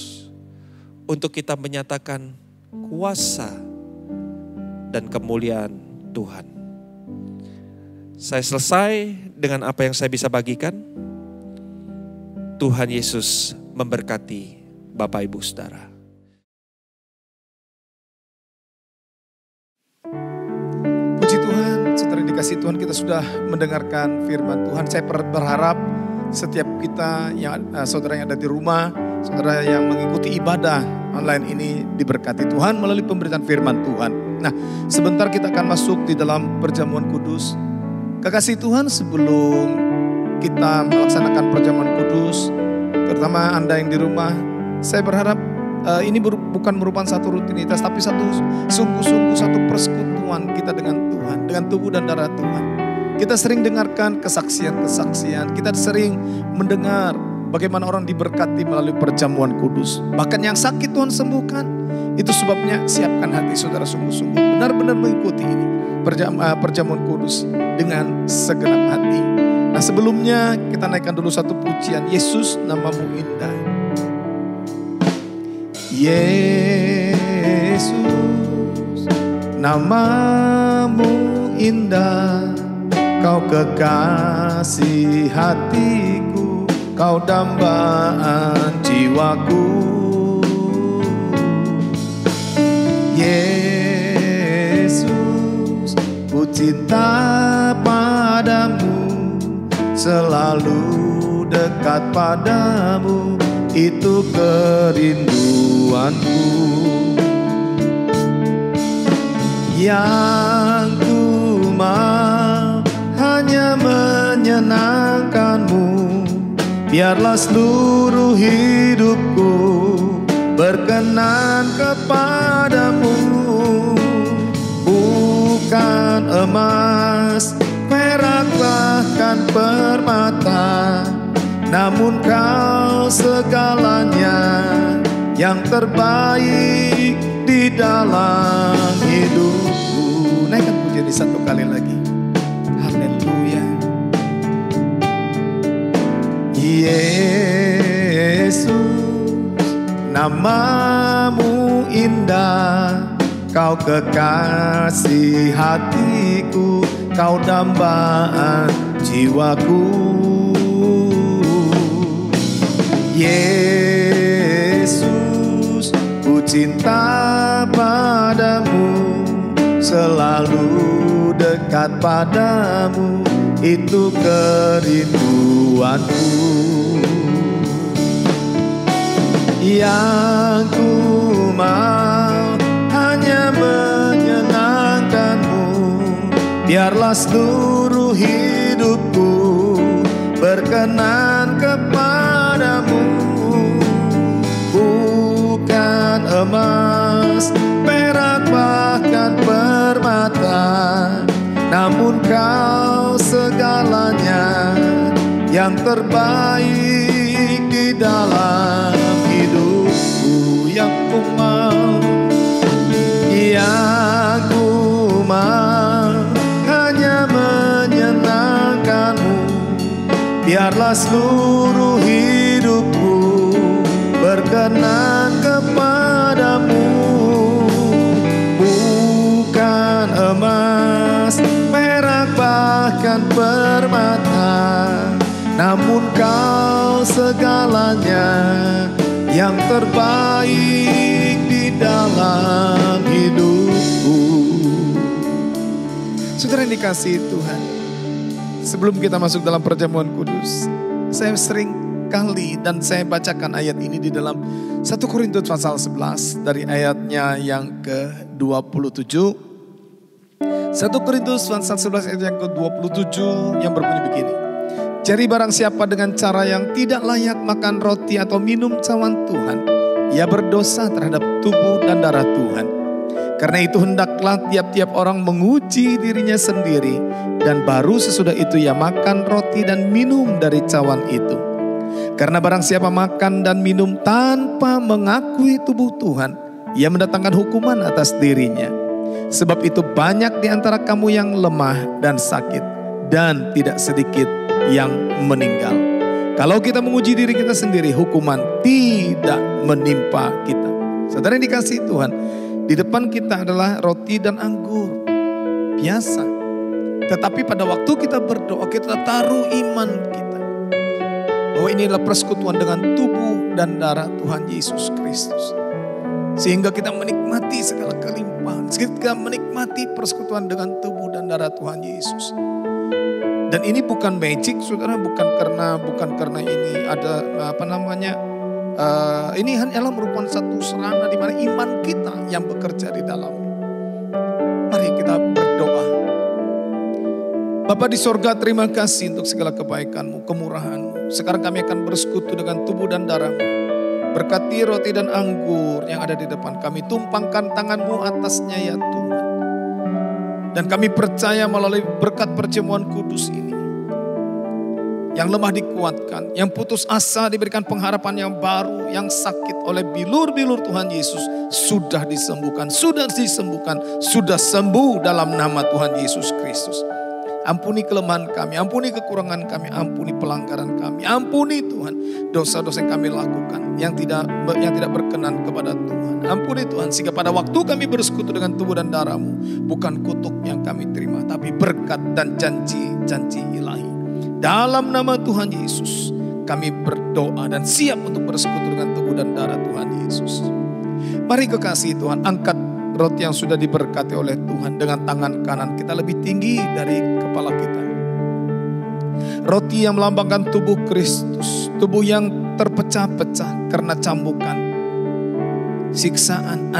untuk kita menyatakan kuasa dan kemuliaan Tuhan. Saya selesai dengan apa yang saya bisa bagikan. Tuhan Yesus memberkati Bapak Ibu Saudara. Puji Tuhan, setelah dikasih Tuhan kita sudah mendengarkan firman Tuhan. Saya berharap setiap kita yang saudara yang ada di rumah, saudara yang mengikuti ibadah online ini diberkati Tuhan melalui pemberitaan firman Tuhan. Nah, sebentar kita akan masuk di dalam perjamuan kudus. Kekasih Tuhan, sebelum kita melaksanakan perjamuan kudus, terutama Anda yang di rumah, saya berharap ini bukan merupakan satu rutinitas, tapi sungguh-sungguh satu persekutuan kita dengan Tuhan, dengan tubuh dan darah Tuhan. Kita sering dengarkan kesaksian-kesaksian, kita sering mendengar bagaimana orang diberkati melalui perjamuan kudus. Bahkan yang sakit Tuhan sembuhkan. Itu sebabnya siapkan hati saudara sungguh-sungguh, benar-benar mengikuti ini perjamuan kudus dengan segenap hati. Nah, sebelumnya kita naikkan dulu satu pujian, Yesus namamu indah. Yesus namamu indah, Kau kekasih hatiku, Kau dambaan jiwaku. Yesus, ku cinta padamu, selalu dekat padamu, itu kerinduanku. Yang ku mau hanya menyenangkanmu, biarlah seluruh hidupku berkenan kepadamu. Bukan emas, perak bahkan permata, namun Kau segalanya yang terbaik di dalam hidupku. Naikkan pujian ini satu kali lagi. Haleluya. Yesus, namamu indah, Kau kekasih hatiku, Kau dambaan jiwaku. Yesus, ku cinta padamu, selalu dekat padamu, itu kerinduanku. Yang ku mau hanya menyenangkanmu, biarlah seluruh hidupku berkenan kepadamu. Bukan emas, perak bahkan permata, namun Kau segalanya yang terbaik di dalam hidupku. Yang ku mau, yang ku mau hanya menyenangkanmu, biarlah seluruh hidupku berkenan kepadamu. Bukan emas, perak bahkan permata, namun Kau segalanya yang terbaik di dalam hidupku. Saudara yang dikasihi Tuhan, sebelum kita masuk dalam perjamuan kudus, saya sering kali dan saya bacakan ayat ini di dalam 1 Korintus pasal 11 dari ayatnya yang ke-27. 1 Korintus pasal 11 ayat yang ke-27 yang berbunyi begini. Jadi barang siapa dengan cara yang tidak layak makan roti atau minum cawan Tuhan, ia berdosa terhadap tubuh dan darah Tuhan. Karena itu hendaklah tiap-tiap orang menguji dirinya sendiri, dan baru sesudah itu ia makan roti dan minum dari cawan itu. Karena barang siapa makan dan minum tanpa mengakui tubuh Tuhan, ia mendatangkan hukuman atas dirinya. Sebab itu banyak di antara kamu yang lemah dan sakit, dan tidak sedikit yang meninggal. Kalau kita menguji diri kita sendiri, hukuman tidak menimpa kita. Saudara yang dikasihi Tuhan, di depan kita adalah roti dan anggur biasa. Tetapi pada waktu kita berdoa, kita taruh iman kita bahwa ini adalah persekutuan dengan tubuh dan darah Tuhan Yesus Kristus. Sehingga kita menikmati segala kelimpahan, kita menikmati persekutuan dengan tubuh dan darah Tuhan Yesus. Dan ini bukan magic, saudara, bukan karena ini ada ini hanyalah merupakan satu sarana di mana iman kita yang bekerja di dalam. Mari kita berdoa. Bapa di sorga, terima kasih untuk segala kebaikan-Mu, kemurahan-Mu. Sekarang kami akan bersekutu dengan tubuh dan darah-Mu. Berkati roti dan anggur yang ada di depan kami. Tumpangkan tangan-Mu atasnya ya Tuhan. Dan kami percaya melalui berkat perjamuan kudus ini, yang lemah dikuatkan, yang putus asa diberikan pengharapan yang baru, yang sakit oleh bilur-bilur Tuhan Yesus sudah disembuhkan, sudah sembuh dalam nama Tuhan Yesus Kristus. Ampuni kelemahan kami, ampuni kekurangan kami, ampuni pelanggaran kami, ampuni Tuhan dosa-dosa yang kami lakukan yang tidak berkenan kepada Tuhan. Ampuni Tuhan, sehingga pada waktu kami bersekutu dengan tubuh dan darah-Mu, bukan kutuk yang kami terima, tapi berkat dan janji-janji ilahi. Dalam nama Tuhan Yesus, kami berdoa dan siap untuk bersekutu dengan tubuh dan darah Tuhan Yesus. Mari kekasih Tuhan, angkat roti yang sudah diberkati oleh Tuhan dengan tangan kanan kita lebih tinggi dari kepala kita. Roti yang melambangkan tubuh Kristus, tubuh yang terpecah-pecah karena cambukan, siksaan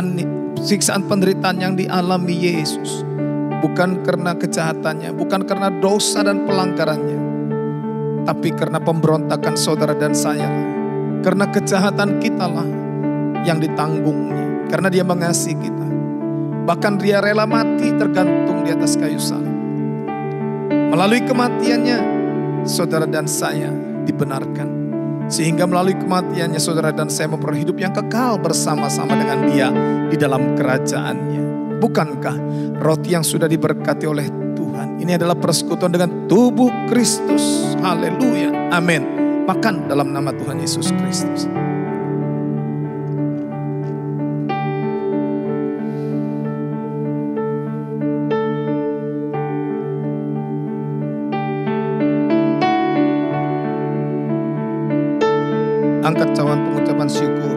penderitaan yang dialami Yesus. Bukan karena kejahatannya, bukan karena dosa dan pelanggarannya, tapi karena pemberontakan saudara dan saya. Karena kejahatan kita lah yang ditanggungnya, karena Dia mengasihi kita. Bahkan Dia rela mati tergantung di atas kayu salib. Melalui kematiannya, saudara dan saya dibenarkan. Sehingga melalui kematiannya, saudara dan saya memperoleh hidup yang kekal bersama-sama dengan Dia di dalam kerajaannya. Bukankah roti yang sudah diberkati oleh Tuhan ini adalah persekutuan dengan tubuh Kristus? Haleluya, amin. Makan dalam nama Tuhan Yesus Kristus. Angkat cawan pengucapan syukur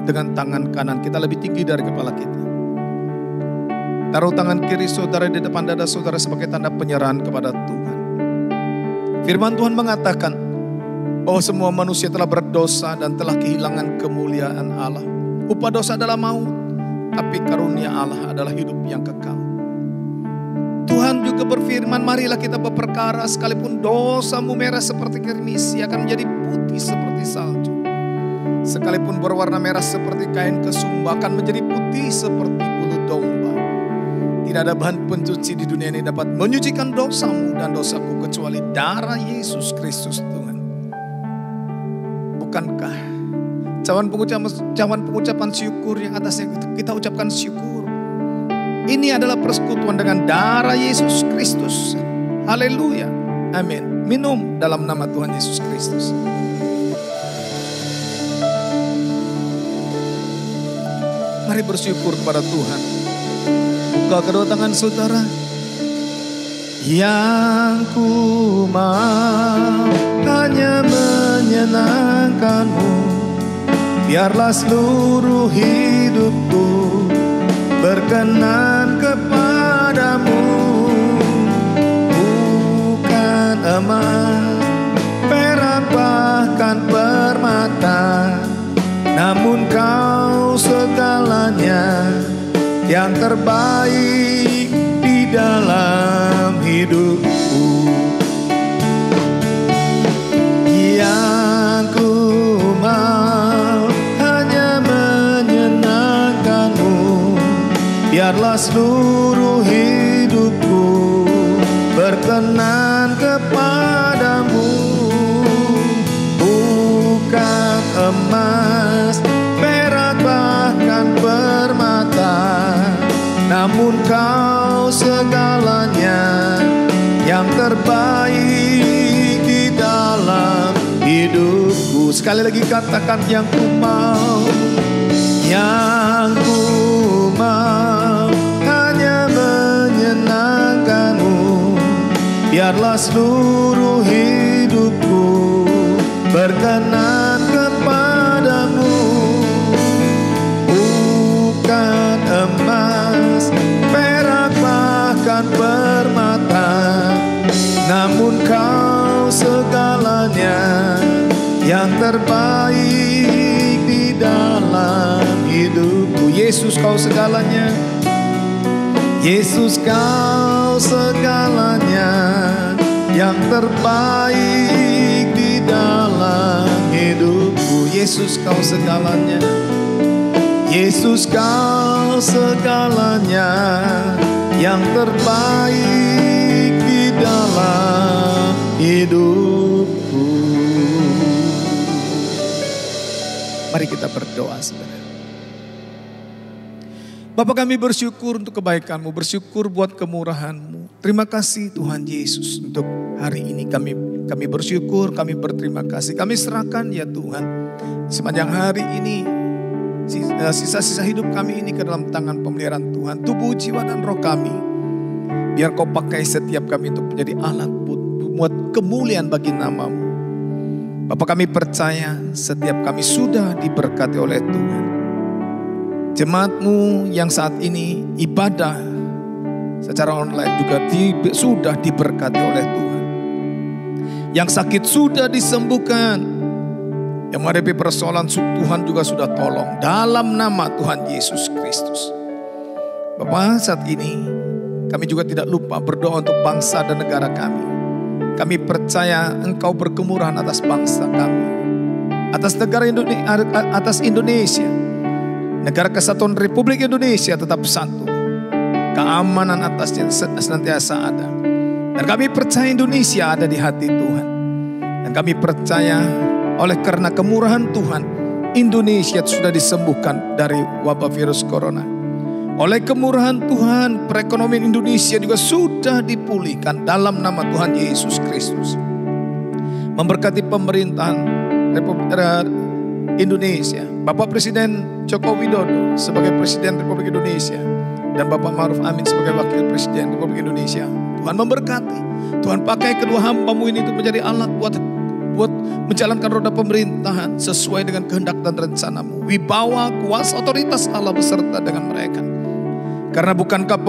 dengan tangan kanan kita lebih tinggi dari kepala kita. Taruh tangan kiri saudara di depan dada saudara sebagai tanda penyerahan kepada Tuhan. Firman Tuhan mengatakan bahwa semua manusia telah berdosa dan telah kehilangan kemuliaan Allah. Upah dosa adalah maut, tapi karunia Allah adalah hidup yang kekal. Tuhan juga berfirman, marilah kita berperkara sekalipun dosamu merah seperti kirmisi akan menjadi putih seperti salju. Sekalipun berwarna merah seperti kain kesumba akan menjadi putih seperti bulu domba. Tidak ada bahan pencuci di dunia ini dapat menyucikan dosamu dan dosaku kecuali darah Yesus Kristus Tuhan. Bukankah cawan pengucapan syukur yang atasnya kita ucapkan syukur? Ini adalah persekutuan dengan darah Yesus Kristus. Haleluya. Amin. Minum dalam nama Tuhan Yesus Kristus. Mari bersyukur kepada Tuhan. Buka kedua tangan saudara. Yang ku mau hanya menyenangkan-Mu. Biarlah seluruh hidupku berkenan kepadamu. Bukan emas, perak, bahkan permata, namun Kau segalanya, yang terbaik di dalam hidupku. Yang ku mau hanya menyenangkan-Mu, biarlah seluruh hidupku berkenan kepadamu. Bukan emas, perak bahkan permata, namun Kau segalanya, yang terbaik di dalam hidupku. Sekali lagi katakan, yang ku mau, yang ku mau hanya menyenangkan-Mu, biarlah seluruh hidupku berkenan kepadamu. Bukan emas, perak bahkan permata, namun Kau segalanya, yang terbaik di dalam hidupku. Yesus, Kau segalanya. Yesus, Kau segalanya, yang terbaik di dalam hidupku. Yesus, Kau segalanya. Yesus, Kau segalanya, yang terbaik di dalam hidupku. Mari kita berdoa, saudara. Bapa, kami bersyukur untuk kebaikan-Mu, bersyukur buat kemurahan-Mu. Terima kasih Tuhan Yesus untuk hari ini kami bersyukur, kami berterima kasih. Kami serahkan ya Tuhan sepanjang hari ini, sisa-sisa hidup kami ini ke dalam tangan pemeliharaan Tuhan. Tubuh, jiwa, dan roh kami, biar Kau pakai setiap kami untuk menjadi alat buat kemuliaan bagi nama-Mu. Bapa, kami percaya setiap kami sudah diberkati oleh Tuhan. Jemaat-Mu yang saat ini ibadah secara online juga sudah diberkati oleh Tuhan. Yang sakit sudah disembuhkan. Yang menghadapi persoalan Tuhan juga sudah tolong. Dalam nama Tuhan Yesus Kristus. Bapak, saat ini kami juga tidak lupa berdoa untuk bangsa dan negara kami. Kami percaya Engkau berkemurahan atas bangsa kami. Atas negara Indonesia, atas Indonesia. Negara Kesatuan Republik Indonesia tetap satu. Keamanan atasnya senantiasa ada. Dan kami percaya Indonesia ada di hati Tuhan. Dan kami percaya oleh karena kemurahan Tuhan, Indonesia sudah disembuhkan dari wabah virus corona. Oleh kemurahan Tuhan, perekonomian Indonesia juga sudah dipulihkan dalam nama Tuhan Yesus Kristus. Memberkati pemerintahan Republik Indonesia, Bapak Presiden Joko Widodo sebagai Presiden Republik Indonesia, dan Bapak Ma'ruf Amin sebagai Wakil Presiden Republik Indonesia. Tuhan memberkati, Tuhan pakai kedua hamba-Mu ini untuk menjadi alat buat menjalankan roda pemerintahan sesuai dengan kehendak dan rencana-Mu. Wibawa, kuasa, otoritas Allah beserta dengan mereka. Karena bukankah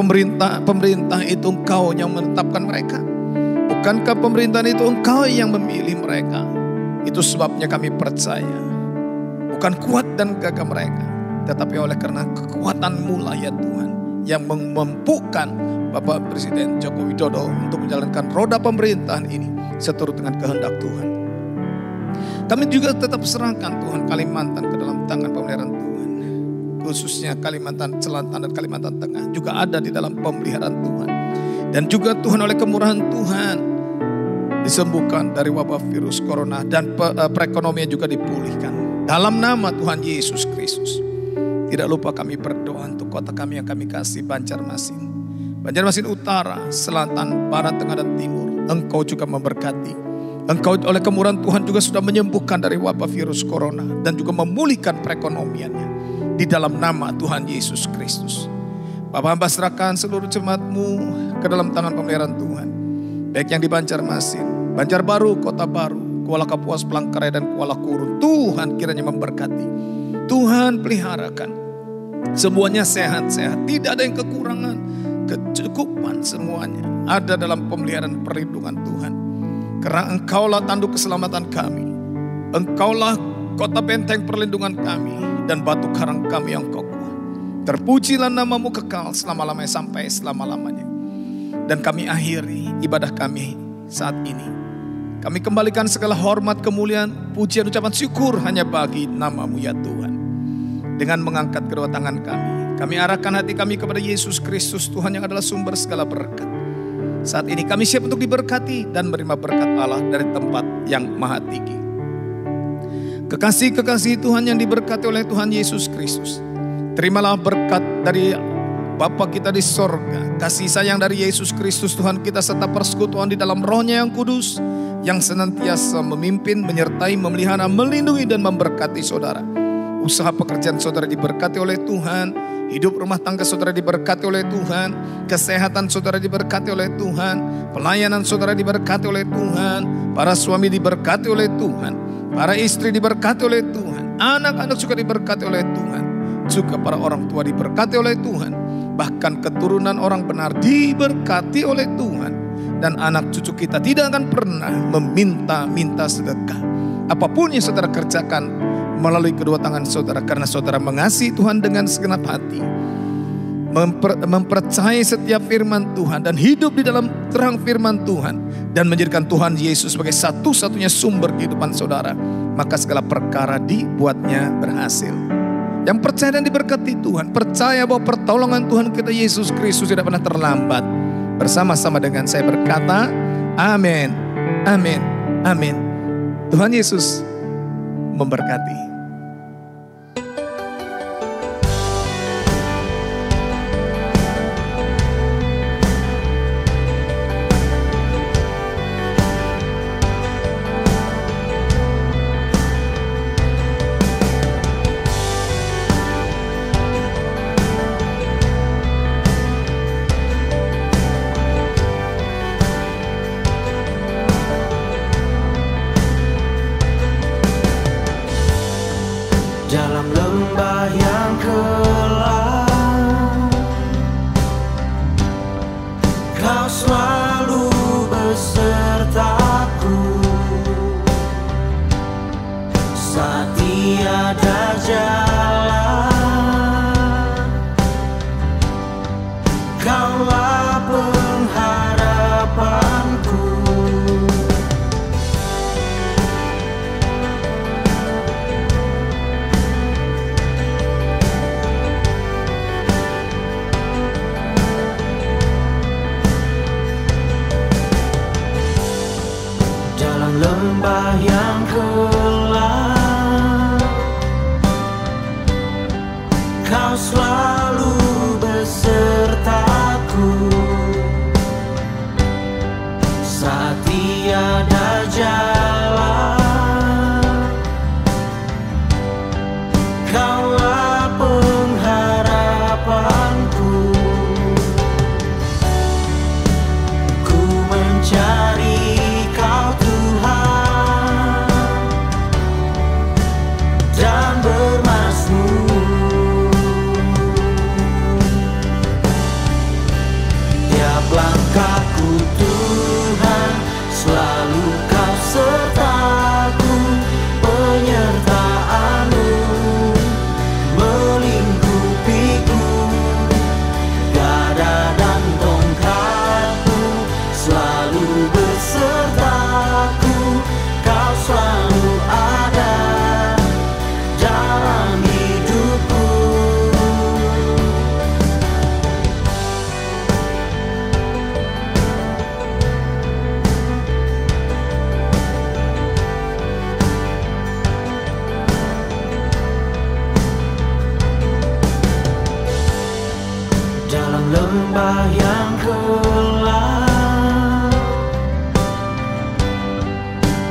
pemerintah itu Engkau yang menetapkan mereka? Bukankah pemerintahan itu Engkau yang memilih mereka? Itu sebabnya kami percaya bukan kuat dan gagah mereka, tetapi oleh karena kekuatan-Mu lah ya Tuhan, yang memampukan Bapak Presiden Joko Widodo untuk menjalankan roda pemerintahan ini seturut dengan kehendak Tuhan. Kami juga tetap serahkan Tuhan Kalimantan ke dalam tangan pemeliharaan Tuhan. Khususnya Kalimantan Selatan dan Kalimantan Tengah juga ada di dalam pemeliharaan Tuhan. Dan juga Tuhan oleh kemurahan Tuhan disembuhkan dari wabah virus corona dan perekonomian juga dipulihkan. Dalam nama Tuhan Yesus Kristus. Tidak lupa kami berdoa untuk kota kami yang kami kasih, Banjarmasin. Banjarmasin Utara, Selatan, Barat, Tengah, dan Timur. Engkau juga memberkati. Engkau oleh kemurahan Tuhan juga sudah menyembuhkan dari wabah virus corona. Dan juga memulihkan perekonomiannya. Di dalam nama Tuhan Yesus Kristus. Bapak, hamba serahkan seluruh jemaat-Mu ke dalam tangan pemeliharaan Tuhan. Baik yang di Banjarmasin, Banjarbaru, Kota Baru, Kuala Kapuas, Palangkaraya, dan Kuala Kurun. Tuhan kiranya memberkati. Tuhan peliharakan. Semuanya sehat-sehat. Tidak ada yang kekurangan. Kecukupan semuanya ada dalam pemeliharaan perlindungan Tuhan. Karena Engkaulah tanduk keselamatan kami. Engkaulah kota benteng perlindungan kami dan batu karang kami yang kokoh. Terpujilah namamu kekal selama-lamanya sampai selama-lamanya. Dan kami akhiri ibadah kami saat ini. Kami kembalikan segala hormat, kemuliaan, pujian, ucapan syukur hanya bagi namamu ya Tuhan. Dengan mengangkat kedua tangan kami arahkan hati kami kepada Yesus Kristus Tuhan yang adalah sumber segala berkat. Saat ini kami siap untuk diberkati dan menerima berkat Allah dari tempat yang maha tinggi. Kekasih-kekasih Tuhan yang diberkati oleh Tuhan Yesus Kristus, terimalah berkat dari Bapa kita di sorga, kasih sayang dari Yesus Kristus Tuhan kita, serta persekutuan di dalam Roh-Nya yang kudus, yang senantiasa memimpin, menyertai, memelihara, melindungi dan memberkati saudara. Usaha pekerjaan saudara diberkati oleh Tuhan, hidup rumah tangga saudara diberkati oleh Tuhan, kesehatan saudara diberkati oleh Tuhan, pelayanan saudara diberkati oleh Tuhan, para suami diberkati oleh Tuhan, para istri diberkati oleh Tuhan, anak-anak juga diberkati oleh Tuhan, juga para orang tua diberkati oleh Tuhan, bahkan keturunan orang benar diberkati oleh Tuhan, dan anak cucu kita tidak akan pernah meminta-minta sedekah. Apapun yang saudara kerjakan melalui kedua tangan saudara, karena saudara mengasihi Tuhan dengan segenap hati, mempercayai setiap firman Tuhan dan hidup di dalam terang firman Tuhan, dan menjadikan Tuhan Yesus sebagai satu-satunya sumber kehidupan saudara, maka segala perkara dibuatnya berhasil. Yang percaya dan diberkati Tuhan, percaya bahwa pertolongan Tuhan kita Yesus Kristus tidak pernah terlambat. Bersama-sama dengan saya berkata, amin, amin, amin. Tuhan Yesus memberkati. Dalam lembah yang gelap, Kau selalu besertaku. Saat tiada jalan, Kaulah pengharapanku. Lembah yang gelap, Kau selalu besertaku. Saat tiada jalan, Kaulah pengharapanku. Ku mencari Kau Tuhan dan bermasmur. Tiap langkahku Tuhan, selalu Kau sertaku. Penyertaan-Mu melingkupiku, gada dan tongkat-Mu selalu besertaku. Kau selalu ada dalam hidupku. Dalam lembah yang gelap,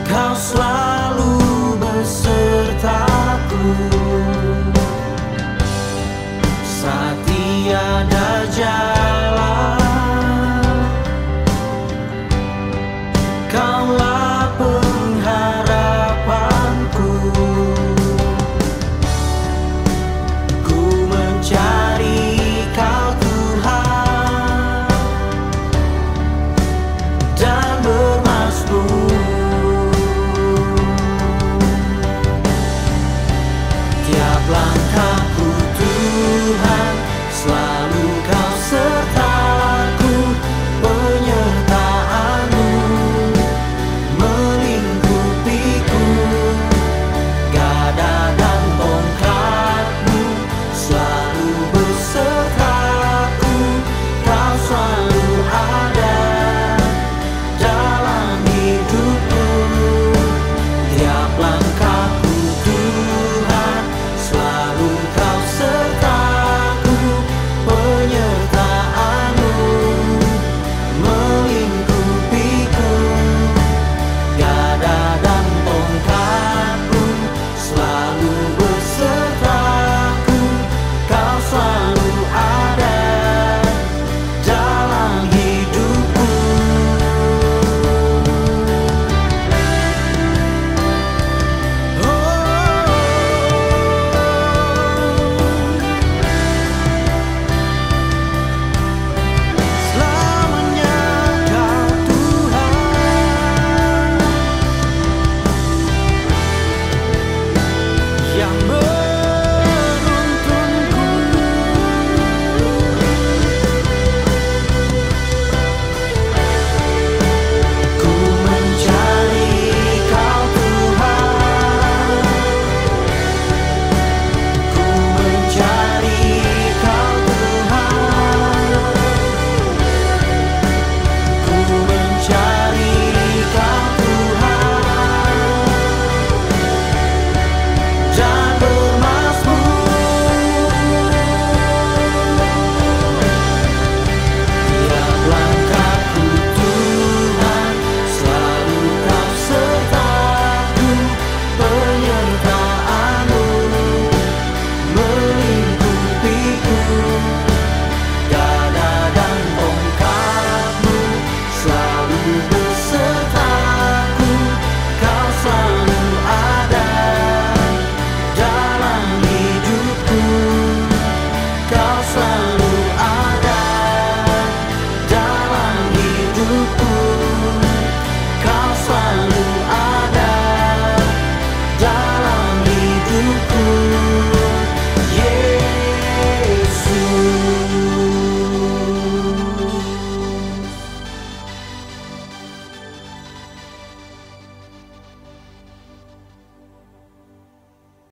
Kau selalu besertaku. Saat tiada jalan, Kaulah pengharapanku. Ku mencari Kau Tuhan dan bermasmur. langkahku.